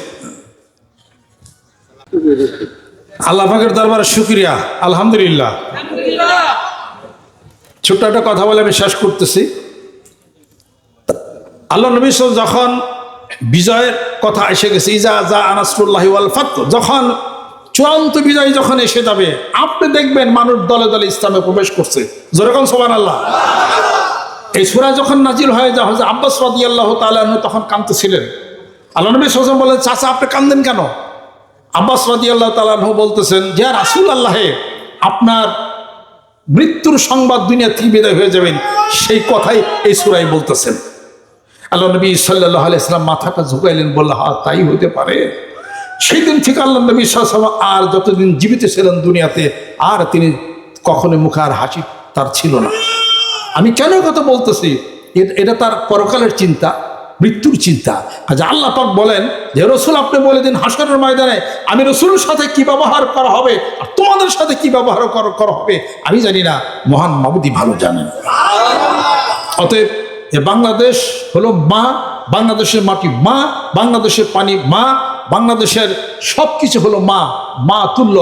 আল্লাহ পাকের দরবারে শুকরিয়া, আলহামদুলিল্লাহ। ছোট্ট একটা কথা বলে আমি শেষ করতেছি। আল্লাহ নবী যখন বিজয়ের কথা এসে গেছে, ইজা জাআ নাসরুল্লাহি ওয়াল ফাতহু, যখন চূড়ান্ত বিজয় যখন এসে যাবে, আপনি দেখবেন মানুষ দলে দলে ইসলামে প্রবেশ করছে। যেরকম সুবহানাল্লাহ। এই সূরা যখন নাজিল হয়ে যায়, হযরত আব্বাস রাদিয়াল্লাহু তাআলা আনহু তখন কাঁদতেছিলেন। আল্লাহ নবী সাল্লাল্লাহু আলাইহি ওয়াসাল্লাম বলেন, চাচা আপনি কাঁদেন কেন? আব্বাস রাদিয়াল্লাহু তাআলা আনহু বলতেছেন, যে রাসূলুল্লাহ, আপনার মৃত্যুর সংবাদ দুনিয়া থেকে বিদায় হয়ে যাবেন, সেই কথাই এই সূরায় বলতেছেন। আল্লাহ নবী সাল্লাল্লাহু আলাইহি ওয়াসাল্লাম মাথাটা ঝুঁকাইলেন, বললেন, হ্যাঁ তাই হইতে পারে। সেই দিন থেকে আল্লাহ নবী সাল্লাল্লাহু আলাইহি ওয়াসাল্লাম আর যতদিন জীবিত ছিলেন দুনিয়াতে, আর তিনি কখনো মুখে আর হাসি তার ছিল না। আমি কেন কথা বলতেছি, এটা তার পরকালের চিন্তা, মৃত্যুর চিন্তা। আজ আল্লাহ পাক বলেন যে রসুল আপনি বলে দিন হাসরের ময়দানে আমি রসুলের সাথে কি ব্যবহার করা হবে আর তোমাদের সাথে কি ব্যবহার করা হবে আমি জানি না, মহান মাবুদই ভালো জানেন। অতএব বাংলাদেশ হলো মা, বাংলাদেশের মাটি মা, বাংলাদেশের পানি মা, বাংলাদেশের সব কিছু হলো মা তুল্য।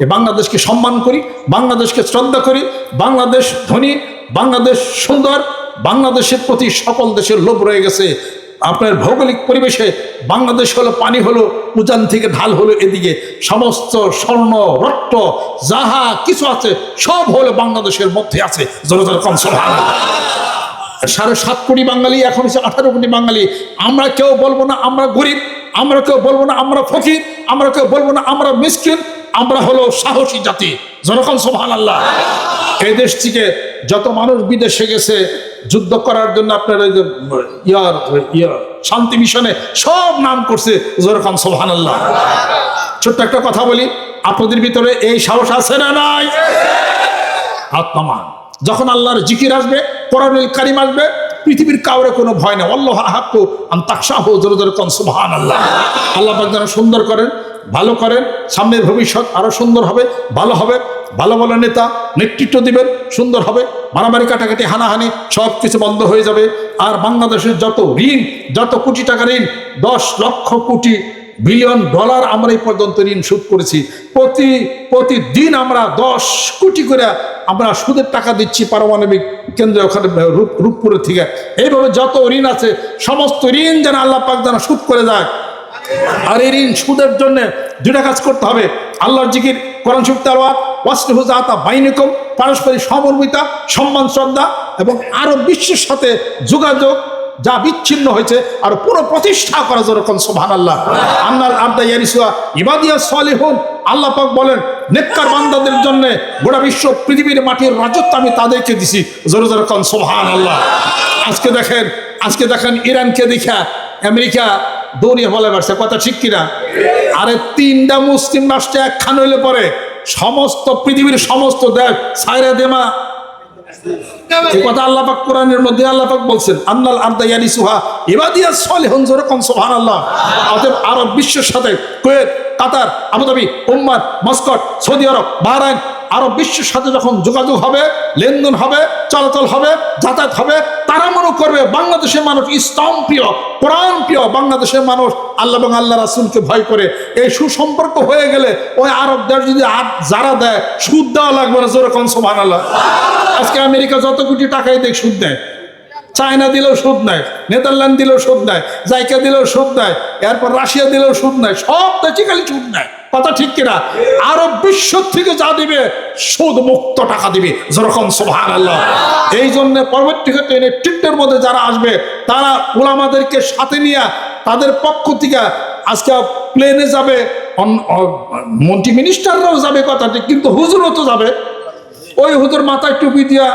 এ বাংলাদেশকে সম্মান করি, বাংলাদেশকে শ্রদ্ধা করি। বাংলাদেশ ধনী, বাংলাদেশ সুন্দর, বাংলাদেশের প্রতি সকল দেশের লোভ রয়ে গেছে। আপনার ভৌগোলিক পরিবেশে বাংলাদেশ হলো পানি, হলো উজান থেকে ঢাল, হলো এদিকে সমস্ত স্বর্ণ রত্ন যাহা কিছু আছে সব হলো বাংলাদেশের মধ্যে আছে। জোরে কম সুবহানাল্লাহ। 7.5 কোটি বাঙালি, এখন হচ্ছে 18 কোটি বাঙালি। আমরা কেউ বলবো না আমরা গরিব, আমরা কেউ বলবো না আমরা ফকির, আমরা কেউ বলবো না আমরা মিসকিন। আমরা হলো সাহসী জাতি। জোরে কম সুবহানাল্লাহ। এই দেশ থেকে যত মানুষ বিদেশে গেছে যুদ্ধ করার জন্য, আপনার ওই যে শান্তি মিশনে সব নাম করছে, যেরকম সুবহানাল্লাহ। ছোট্ট একটা কথা বলি, আপনাদের ভিতরে এই সাহস আছে না নাই? আত্মমান যখন আল্লাহর জিকির আসবে, কোরআনুল কারীম আসবে, পৃথিবীর কাউরে কোনো ভয় নেই। আল্লাহ হাক্কু আন তাখশাহু, জোরে জোরে কোন সুবহানাল্লাহ। আল্লাহ পাক যেন সুন্দর করেন, ভালো করেন, সামনের ভবিষ্যৎ আরো সুন্দর হবে, ভালো হবে। ভালো ভালো নেতা নেতৃত্ব দিবেন, সুন্দর হবে। মারামারি কাটাকাটি হানাহানি সব কিছু বন্ধ হয়ে যাবে। আর বাংলাদেশের যত ঋণ, যত কোটি টাকা ঋণ, 10 লক্ষ কোটি বিলিয়ন ডলার আমরা এই পর্যন্ত ঋণ শোধ করেছি। প্রতিদিন আমরা 10 কোটি করে আমরা সুদের টাকা দিচ্ছি পারমাণবিক কেন্দ্রে, ওখানে রূপপুরের থেকে। এইভাবে যত ঋণ আছে সমস্ত ঋণ যেন আল্লাহ পাক যেন শোধ করে যায়। আর এই ঋণ সুদের জন্য দুটা কাজ করতে হবে: আল্লাহর জিকির, কোরআন শরীফ তেলাওয়াত, ওয়াসলিহু যাতা বাইনিকুম, পারস্পরিক সহমর্মিতা, সম্মান, শ্রদ্ধা, এবং আরব বিশ্বের সাথে যোগাযোগ যা বিচ্ছিন্ন হয়েছে আর পুরো প্রতিষ্ঠা করা, যেরকম সুবহানাল্লাহ। আন্নাল আবদা ইয়ারিসুহা ইবাদিয়াস সালিহুন, আল্লাহ পাক বলেন নেককার বান্দাদের জন্য গোটা বিশ্ব পৃথিবীর মাটির রাজত্ব আমি তাদেরকে দিছি, জোরে জোরে কোন সুবহানাল্লাহ। আজকে দেখেন ইরানকে দেখা আমেরিকা দৌড়িয়ে ফলে পারছে, কথা ঠিক কিনা? আরে 3টা মুসলিম রাষ্ট্রে একখান হইলে পরে সমস্ত পৃথিবীর সমস্ত দেশ ছাইরা দেমা। এই কথা আল্লাহ পাক কোরআনের মধ্যে আল্লাহ পাক বলছেন, আন্নাল আরদা ইয়ারিসুহা ইবাদিয়াস সালিহুন, যেরকম সুবহানাল্লাহ। অতএব আরব বিশ্বের সাথে কুয়েত, কাতার, আবুধাবি, ওমান, মাস্কট, সৌদি আরব, বাহরাইন, আরব বিশ্বের সাথে যখন যোগাযোগ হবে, লেনদেন হবে, চলাচল হবে, যাতায়াত হবে, তারা মনে করবে বাংলাদেশের মানুষ ইসলাম প্রিয়, কোরআন প্রিয়, বাংলাদেশের মানুষ আল্লাহ এবং আল্লাহ রাসূলকে ভয় করে। এই সুসম্পর্ক হয়ে গেলে ওই আরব দেশ যদি যারা দেয়, সুদ দেওয়া লাগবে না, যেরকম সুবহানাল্লাহ। আজকে আমেরিকা যত কোটি টাকাই দেয় সুদ নেয়, চায়না দিলেও সুদ নেয়, নেদারল্যান্ড দিলেও সুদ নেয়, জাইকা দিলেও সুদ নেয়, এরপর রাশিয়া দিলেও সুদ নেয়, সব দেশে খালি সুদ নেয়, কথা ঠিক কিনা? আরব বিশ্ব থেকে যা দিবে সুদ মুক্ত টাকা দিবে, যেরকম সুবহানাল্লাহ। এই জন্য পরবর্তী ক্ষেত্রে নেতৃত্বের মধ্যে যারা আসবে, তারা উলামাদেরকে সাথে নিয়ে তাদের পক্ষ থেকে আজকে প্লেনে যাবে, মন্ত্রী মিনিস্টাররাও যাবে, কথা ঠিক, কিন্তু হুজুরও তো যাবে। ওই হুজুর মাথায় টুপি দিয়া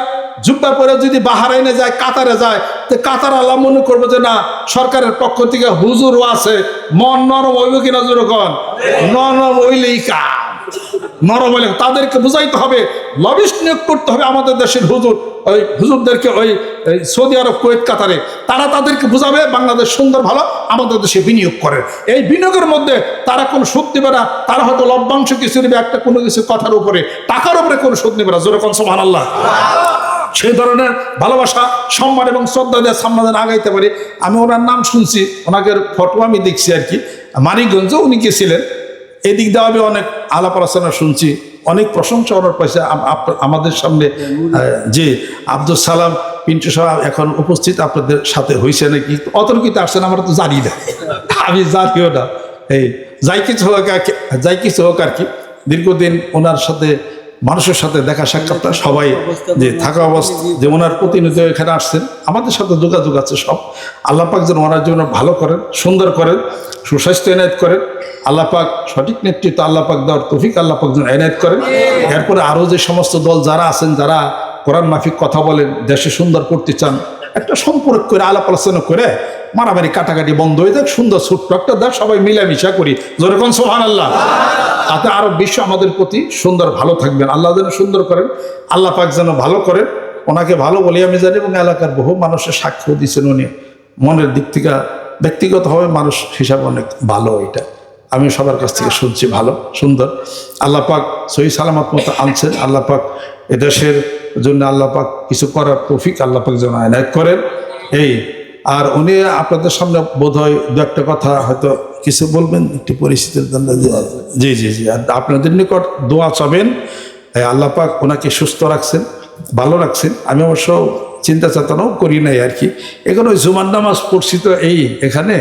জুব্বা পরে যদি বাহরাইনে যায়, কাতারে যায়, তো কাতার আল্লাহ মনে করবে যে না, সরকারের পক্ষ থেকে হুজুরও আছে, মন নরম হইব কিনা, যেরকম নরম হইলেই কাম, নরম হইলে তাদেরকে বুঝাইতে হবে, লবিস্ট নিয়োগ করতে হবে আমাদের দেশের ওই হুজুরদেরকে, ওই সৌদি আরব, কুয়েত, কাতারে, তারা তাদেরকে বুঝাবে বাংলাদেশ সুন্দর ভালো, আমাদের দেশে বিনিয়োগ করে। এই বিনিয়োগের মধ্যে তারা কোনো সুদ দেবে না, তারা হয়তো লভ্যাংশ কিছু নেবে, একটা কোনো কিছু কথার উপরে, টাকার উপরে কোনো সুদ নেবে না, যেরকম সুবহানাল্লাহ। সেই ধরনের ভালোবাসা, সম্মান এবং শ্রদ্ধা দিয়ে সামনে আগাইতে পারি। আমি ওনার নাম শুনছি, ওনাকে ফটো আমি দেখছি আর কি, মানিকগঞ্জ উনি গেছিলেন। এদিক দিয়ে আমি অনেক আলাপ আলোচনা শুনছি, অনেক প্রশংসা ওনার পাশে। আমাদের সামনে যে আব্দুল সালাম পিন্টু সাহেব এখন উপস্থিত, আপনাদের সাথে হয়েছে নাকি, অতর্কিতে আসছেন, আমরা তো জানি না, আমি জানিও না। এই যাই কিছু হোক আর কি, দীর্ঘদিন ওনার সাথে মানুষের সাথে দেখা সাক্ষাৎটা সবাই যে থাকা অবস্থা, যে ওনার প্রতিনিধি এখানে আসছেন, আমাদের সাথে যোগাযোগ আছে সব। আল্লাহ পাক যেন ওনার জন্য ভালো করেন, সুন্দর করেন, সুস্বাস্থ্য এনায়েত করেন। আল্লাহ পাক সঠিক নেতৃত্ব আল্লাহ পাক দেওয়ার তৌফিক আল্লাহ পাক যেন এনায়েত করেন। এরপরে আরও যে সমস্ত দল যারা আছেন, যারা কোরআন মাফিক কথা বলেন, দেশে সুন্দর করতে চান, একটা সম্পর্ক করে আলাপ আলোচনা করে মারামারি কাটাকাটি বন্ধ হয়ে যাক, সুন্দর ছোট্ট একটা দেশ, সবাই মিলামিশা করি, যেরকম সুবহানাল্লাহ। তাতে আরব বিশ্ব আমাদের প্রতি সুন্দর ভালো থাকবেন, আল্লাহ যেন সুন্দর করেন, আল্লাহ পাক যেন ভালো করেন। ওনাকে ভালো বলি আমি জানি, এবং এলাকার বহু মানুষের সাক্ষ্য দিচ্ছেন উনি, মনের দিক থেকে ব্যক্তিগতভাবে মানুষ হিসাবে অনেক ভালো। এটা আমি সবার কাছ থেকে শুনছি, ভালো সুন্দর। আল্লাহ পাক সহি সালামত মতো আনছেন। আল্লাহ পাক এদেশের জন্য আল্লাহ পাক কিছু করার তৌফিক আল্লাহ পাক যেন এনায়েত করেন। এই আর উনি আপনাদের সামনে বোধ হয় দু একটা কথা হয়তো কিছু বলবেন, একটি পরিস্থিতির জন্য। জি জি জি, আর আপনাদের নিকট দোয়া চাবেন, আল্লাহ পাক ওনাকে সুস্থ রাখছেন, ভালো রাখছেন। আমি অবশ্য চিন্তা চেতনাও করি নাই আর কি, এখন ওই জুমার নামাজ পড়ছি তো এখানে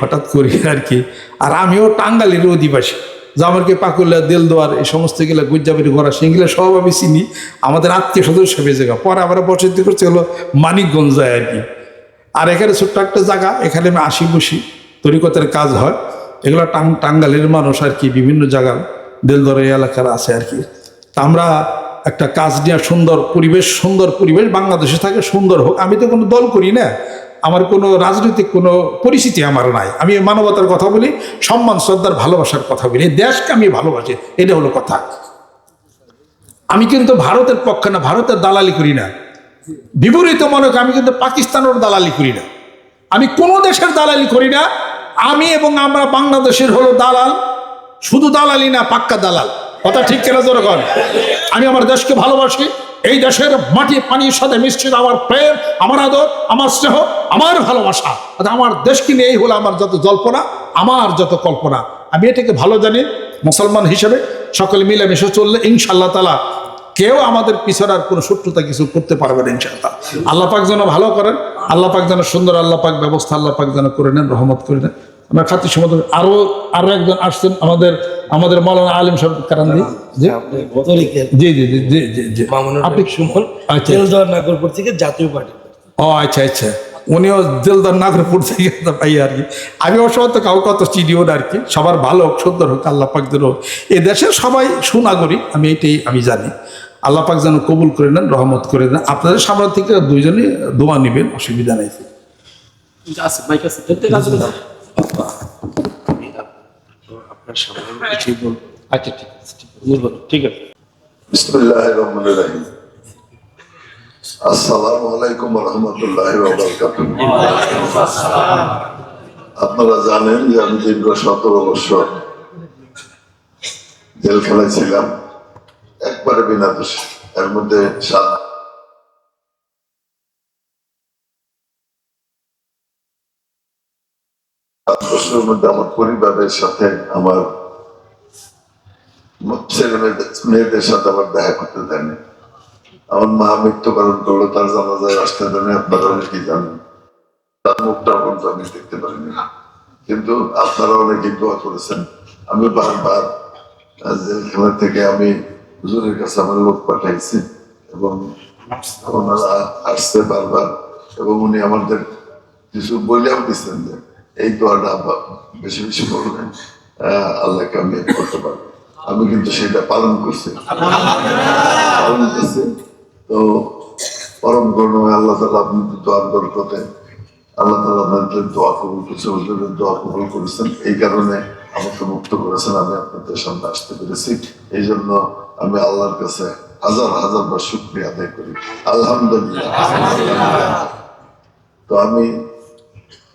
হঠাৎ করি আর কি। আর আমিও টাঙ্গালির অধিবাসী, জামারকে পাকুল্লা, দেলদোয়ার, এই সমস্ত গেলে গুজ্জাবাড়ি ঘোরা, সেগুলো সব আমি চিনি, আমাদের আত্মীয় সদস্য হয়ে জায়গা। পরে আবার বসতি করছে হলো মানিকগঞ্জ যায় আর কি। আর এখানে ছোট্ট একটা জায়গা, এখানে আমি আসি বসি, তরিকতের কাজ হয়, এগুলো টাঙ্গালের মানুষ আর কি, বিভিন্ন জায়গার দেলদরে এলাকার আছে আর কি। তা আমরা একটা কাজ নিয়ে সুন্দর পরিবেশ বাংলাদেশে থাকে, সুন্দর হোক। আমি তো কোনো দল করি না, আমার কোনো রাজনৈতিক কোনো পরিস্থিতি আমার নাই। আমি মানবতার কথা বলি, সম্মান শ্রদ্ধার ভালোবাসার কথা বলি, এই দেশকে আমি ভালোবাসি, এটা হলো কথা। আমি কিন্তু ভারতের পক্ষে না, ভারতের দালালি করি না। বিপরীত মনে করি, আমি কিন্তু পাকিস্তানের দালালি করি না, আমি কোনো দেশের দালালি করি না। আমি এবং আমরা বাংলাদেশের হলো দালাল, শুধু দালালি না, পাক্কা দালাল। কথা ঠিক কেনা জনগণ? আমি আমার দেশকে ভালোবাসি, এই দেশের মাটি পানির সাথে মিশ্রিত আমার প্রেম, আমার আদর, আমার স্নেহ, আমার ভালোবাসা। আমার দেশকে নিয়েই হলো আমার যত জল্পনা, আমার যত কল্পনা। আমি এটাকে ভালো জানি। মুসলমান হিসেবে সকলে মিলেমিশে চললে ইনশাআল্লাহ তাআলা কেউ আমাদের পিছনে আর কোনো শত্রুতা কিছু করতে পারবে না ইনশাআল্লাহ। আল্লাহ পাক যেন ভালো করেন, আল্লাহ পাক যেন সুন্দর, আল্লাহ পাক ব্যবস্থা আল্লাহ পাক যেন করে নেন, রহমত করে নেন। আমরা খাতির সময় আরো একজন আসছেন, আমাদের মৌলানা আলিম সাহেব কারান্দি। জি জি জি জি জি জি আপনি সুমন নাগরপুর থেকে জাতীয় পার্টি। ও আচ্ছা আচ্ছা, উনিও দিলদার নাগরপুর থেকে পাই আর কি। আমি অবশ্য তো কাউ কত চিনিও না আর কি। সবার ভালো হোক, সুন্দর হোক, আল্লাহ পাক যেন এ দেশের সবাই সুনাগরিক, আমি এটাই আমি জানি। আল্লাহ পাক যেন কবুল করে নেন, রহমত করে নেন। আপনাদের সামনে থেকে দুইজনই দোয়া নেবেন, অসুবিধা নেই। আপনার সামনে কিছুই বলবো। আচ্ছা ঠিক আছে। বিসমিল্লাহির রহমানির রহিম। আসসালামু আলাইকুম ওয়া রাহমাতুল্লাহি ওয়া বারাকাতুহু। আপনারা জানেন যে আমি দীর্ঘ 17 বছর জেলখানায় ছিলাম, একবারে বিনা দোষে। এর মধ্যে 7 বছরের মধ্যে আমার পরিবারের সাথে, আমার মেয়েদের সাথে আমার দেখা করতে দেয়নি। আমার মা মৃত্যুবরণ করলো, তার জানাজায় আসতে দেয়নি। আপনারা অনেকেই জানেন, তার মুখটা পর্যন্ত আমি দেখতে পারিনি। কিন্তু আপনারা অনেকেই দোয়া করেছেন। আমি বারবার জেলখানা থেকে আমি হুজুরের কাছে আমার লোক পাঠাইছি এবং ওনারা আসছে বারবার, এবং উনি আমাদের কিছু বলেও দিচ্ছেন যে এই দোয়াটা বেশি বেশি বলবেন, আল্লাহকে আমি করতে পারবো। আমি কিন্তু সেটা পালন করছি। তো পরম করুণাময় আল্লাহ তাআলা আপনি দোয়ার বরকতে আল্লাহ তাআলা আপনাদের দোয়া কবুল করেছেন, হুজুরের দোয়া কবুল করেছেন। এই কারণে আমাকে মুক্ত করেছেন, আমি আপনাদের সামনে আসতে পেরেছি। এই জন্য আমি আল্লাহর কাছে হাজার হাজার বার শুকরিয়া আদায় করি, আলহামদুলিল্লাহ। তো আমি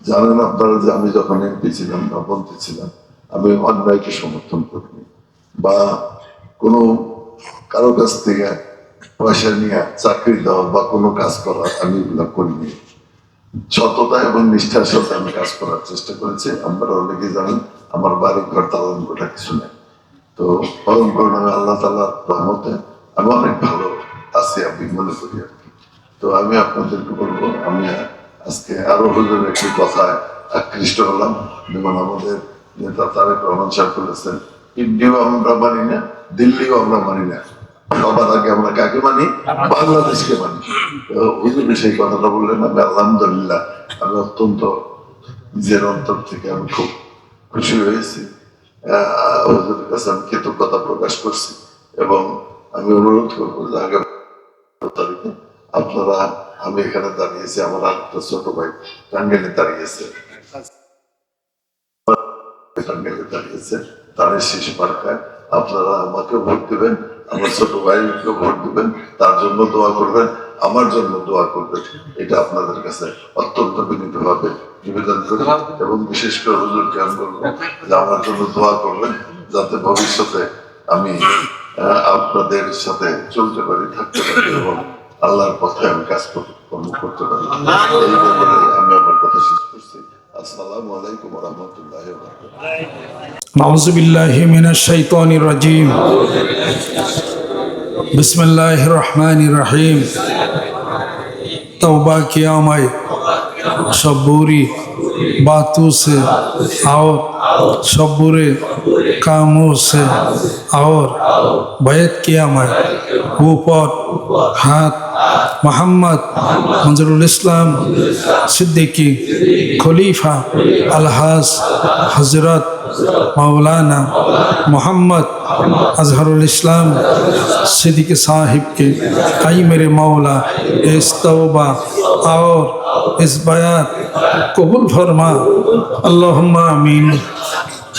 জানেন আপনারা যে আমি যখন এমপি ছিলাম বা মন্ত্রী ছিলাম, আমি অন্যায়কে সমর্থন করিনি বা কোনো কারো কাছ থেকে পয়সা নিয়ে চাকরি দেওয়া বা কোনো কাজ করা আমি এগুলো করিনি। সততা এবং নিষ্ঠার সাথে আমি কাজ করার চেষ্টা করেছি। আপনারা অনেকেই জানেন আমার বাড়ি ঘর তালন করা কিছু নেই। তো পরম করুণাময় আল্লাহ তাআলার রহমতে আমি অনেক ভালো আছি, আমি মনে করি আর কি। তো আমি আপনাদেরকে বলবো, আমি আজকে আরো হুজুরের একটি কথায় আকৃষ্ট হলাম। যেমন আমাদের নেতা তারেক রহমান সাহেব বলেছেন, ইন্ডিয়াও আমরা মানি না, দিল্লিও আমরা মানি না, সবার আগে আমরা কাকে মানি? বাংলাদেশকে মানি। হুজুর সেই কথাটা বললেন, আমি আলহামদুলিল্লাহ, আমি অত্যন্ত নিজের অন্তর থেকে আমি খুব খুশি হয়েছি। হুজুরের কাছে আমি কৃতজ্ঞতা প্রকাশ করছি এবং আমি অনুরোধ করবো যে আগামী তারিখে আপনারা, আমি এখানে দাঁড়িয়েছি, আমার আরেকটা ছোট ভাই টাঙ্গাইলে দাঁড়িয়েছে, তাদের শেষ মার্কায় আপনারা আমাকে ভোট দেবেন, আমার ছোট ভাইকে ভোট দিবেন, তার জন্য দোয়া করবেন, আমার জন্য দোয়া করবেন। এটা আপনাদের কাছে অত্যন্ত বিনীতভাবে নিবেদন করি এবং বিশেষ করে হুজুরকে আমি বলবো যে আমার জন্য দোয়া করবেন, যাতে ভবিষ্যতে আমি আপনাদের সাথে চলতে পারি, থাকতে পারি এবং আল্লাহর পথে আমি কাজ করতে পারি। এই ব্যাপারে আমি আমার কথা শেষ করছি। আসসালামু আলাইকুম ওয়া রাহমাতুল্লাহি ওয়া বারাকাতুহু। আউযু বিল্লাহি মিনাশ শাইতানির রাজিম। বিসমিল্লাহির রহমানির রহিম। तौबा किया मैं सब बुरी बातों से और सब बुरे कामों से और बैत किया मैं ऊपर हाथ मोहम्मद मंजरुल इस्लाम सिद्दीकी खलीफा अलहाज हजरत मौलाना मोहम्मद अजहरुल इस्लाम सिद्दीकी साहिब के आई मेरे मौला इस तौबा और इस बयात कबूल फरमा अल्लाहुम्मा आमीन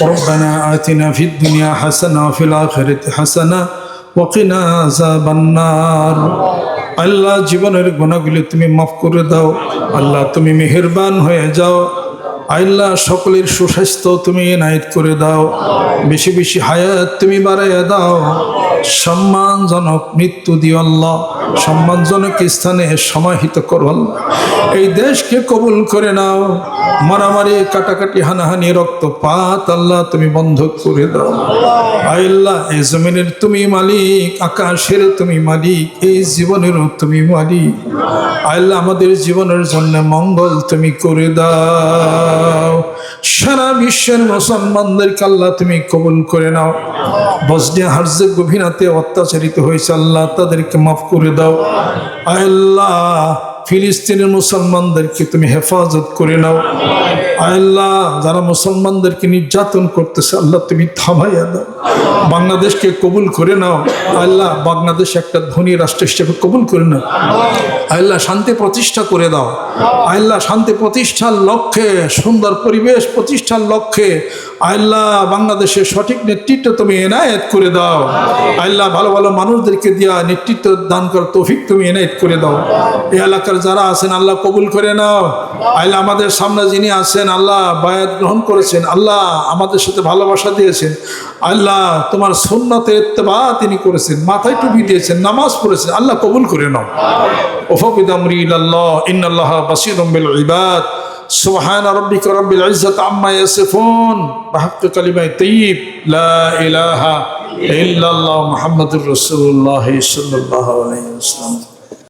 रब्बना आतिना फिद दुनिया हसना व फिल आखिरति हसना व किना अज़ाबान नार আল্লাহ জীবনের গুনাহগুলো তুমি মাফ করে দাও আল্লাহ তুমি মেহেরবান হয়ে যাও আল্লাহ সকলের সুস্বাস্থ্য তুমি এনায়েত করে দাও বেশি বেশি হায়াত তুমি বাড়াইয়া দাও সম্মানজনক মৃত্যু দিও আল্লাহ সম্মানজনক স্থানে সমাহিত করো আল্লাহ এই দেশকে কবুল করে নাও মারামারি কাটাকাটি হানাহানি রক্তপাত আল্লাহ তুমি বন্ধ করে দাও আল্লাহ এই জমিনের তুমি মালিক আকাশের তুমি মালিক এই জীবনেরও তুমি মালিক আল্লাহ আমাদের জীবনের জন্য মঙ্গল তুমি করে দাও সারা বিশ্বের মুসলমানদেরকে আল্লাহ তুমি কবুল করে নাও বসনিয়া হার্জেগোভিনাতে অত্যাচারিত হয়েছে আল্লাহ তাদেরকে মাফ করে দাও আল্লাহ ফিলিস্তিনের মুসলমানদেরকে তুমি হেফাজত করে নাও আল্লাহ যারা মুসলমানদেরকে নির্যাতন করতেছে আল্লাহ তুমি থামাইয়া দাও বাংলাদেশকে কবুল করে নাও আল্লাহ বাংলাদেশ একটা ধনী রাষ্ট্র হিসেবে কবুল করে নাও আল্লাহ শান্তি প্রতিষ্ঠা করে দাও আল্লাহ শান্তি প্রতিষ্ঠার লক্ষ্যে সুন্দর পরিবেশ প্রতিষ্ঠার লক্ষ্যে আল্লাহ বাংলাদেশের সঠিক নেতৃত্ব তুমি এনায়েত করে দাও আল্লাহ ভালো ভালো মানুষদেরকে দিয়া নেতৃত্ব দান করার তৌফিক তুমি এনায়েত করে দাও এই এলাকার যারা আছেন আল্লাহ কবুল করে নাও আল্লাহ আমাদের সামনে যিনি আছেন আল্লাহ বায়াত গ্রহণ করেছেন আল্লাহ আমাদের সাথে ভালোবাসা দিয়েছেন আল্লাহ তোমার সুন্নতের ইত্তেবা তিনি করেছেন মাথায় টুপি দিয়েছেন নামাজ পড়েছেন আল্লাহ কবুল করে নাও ওয়াফাবিদ আমরি ইলাল্লাহ ইন্নাল্লাহা বাসীরুম বিল ইবাদ সুবহান রাব্বিকা রাব্বিল ইজ্জাতি আম্মা ইয়াসিফুন বিহাক্কি কালিমায়ে তাইয়্যিব লা ইলাহা ইল্লাল্লাহ মুহাম্মাদুর রাসূলুল্লাহ সাল্লাল্লাহু আলাইহি ওয়াসাল্লাম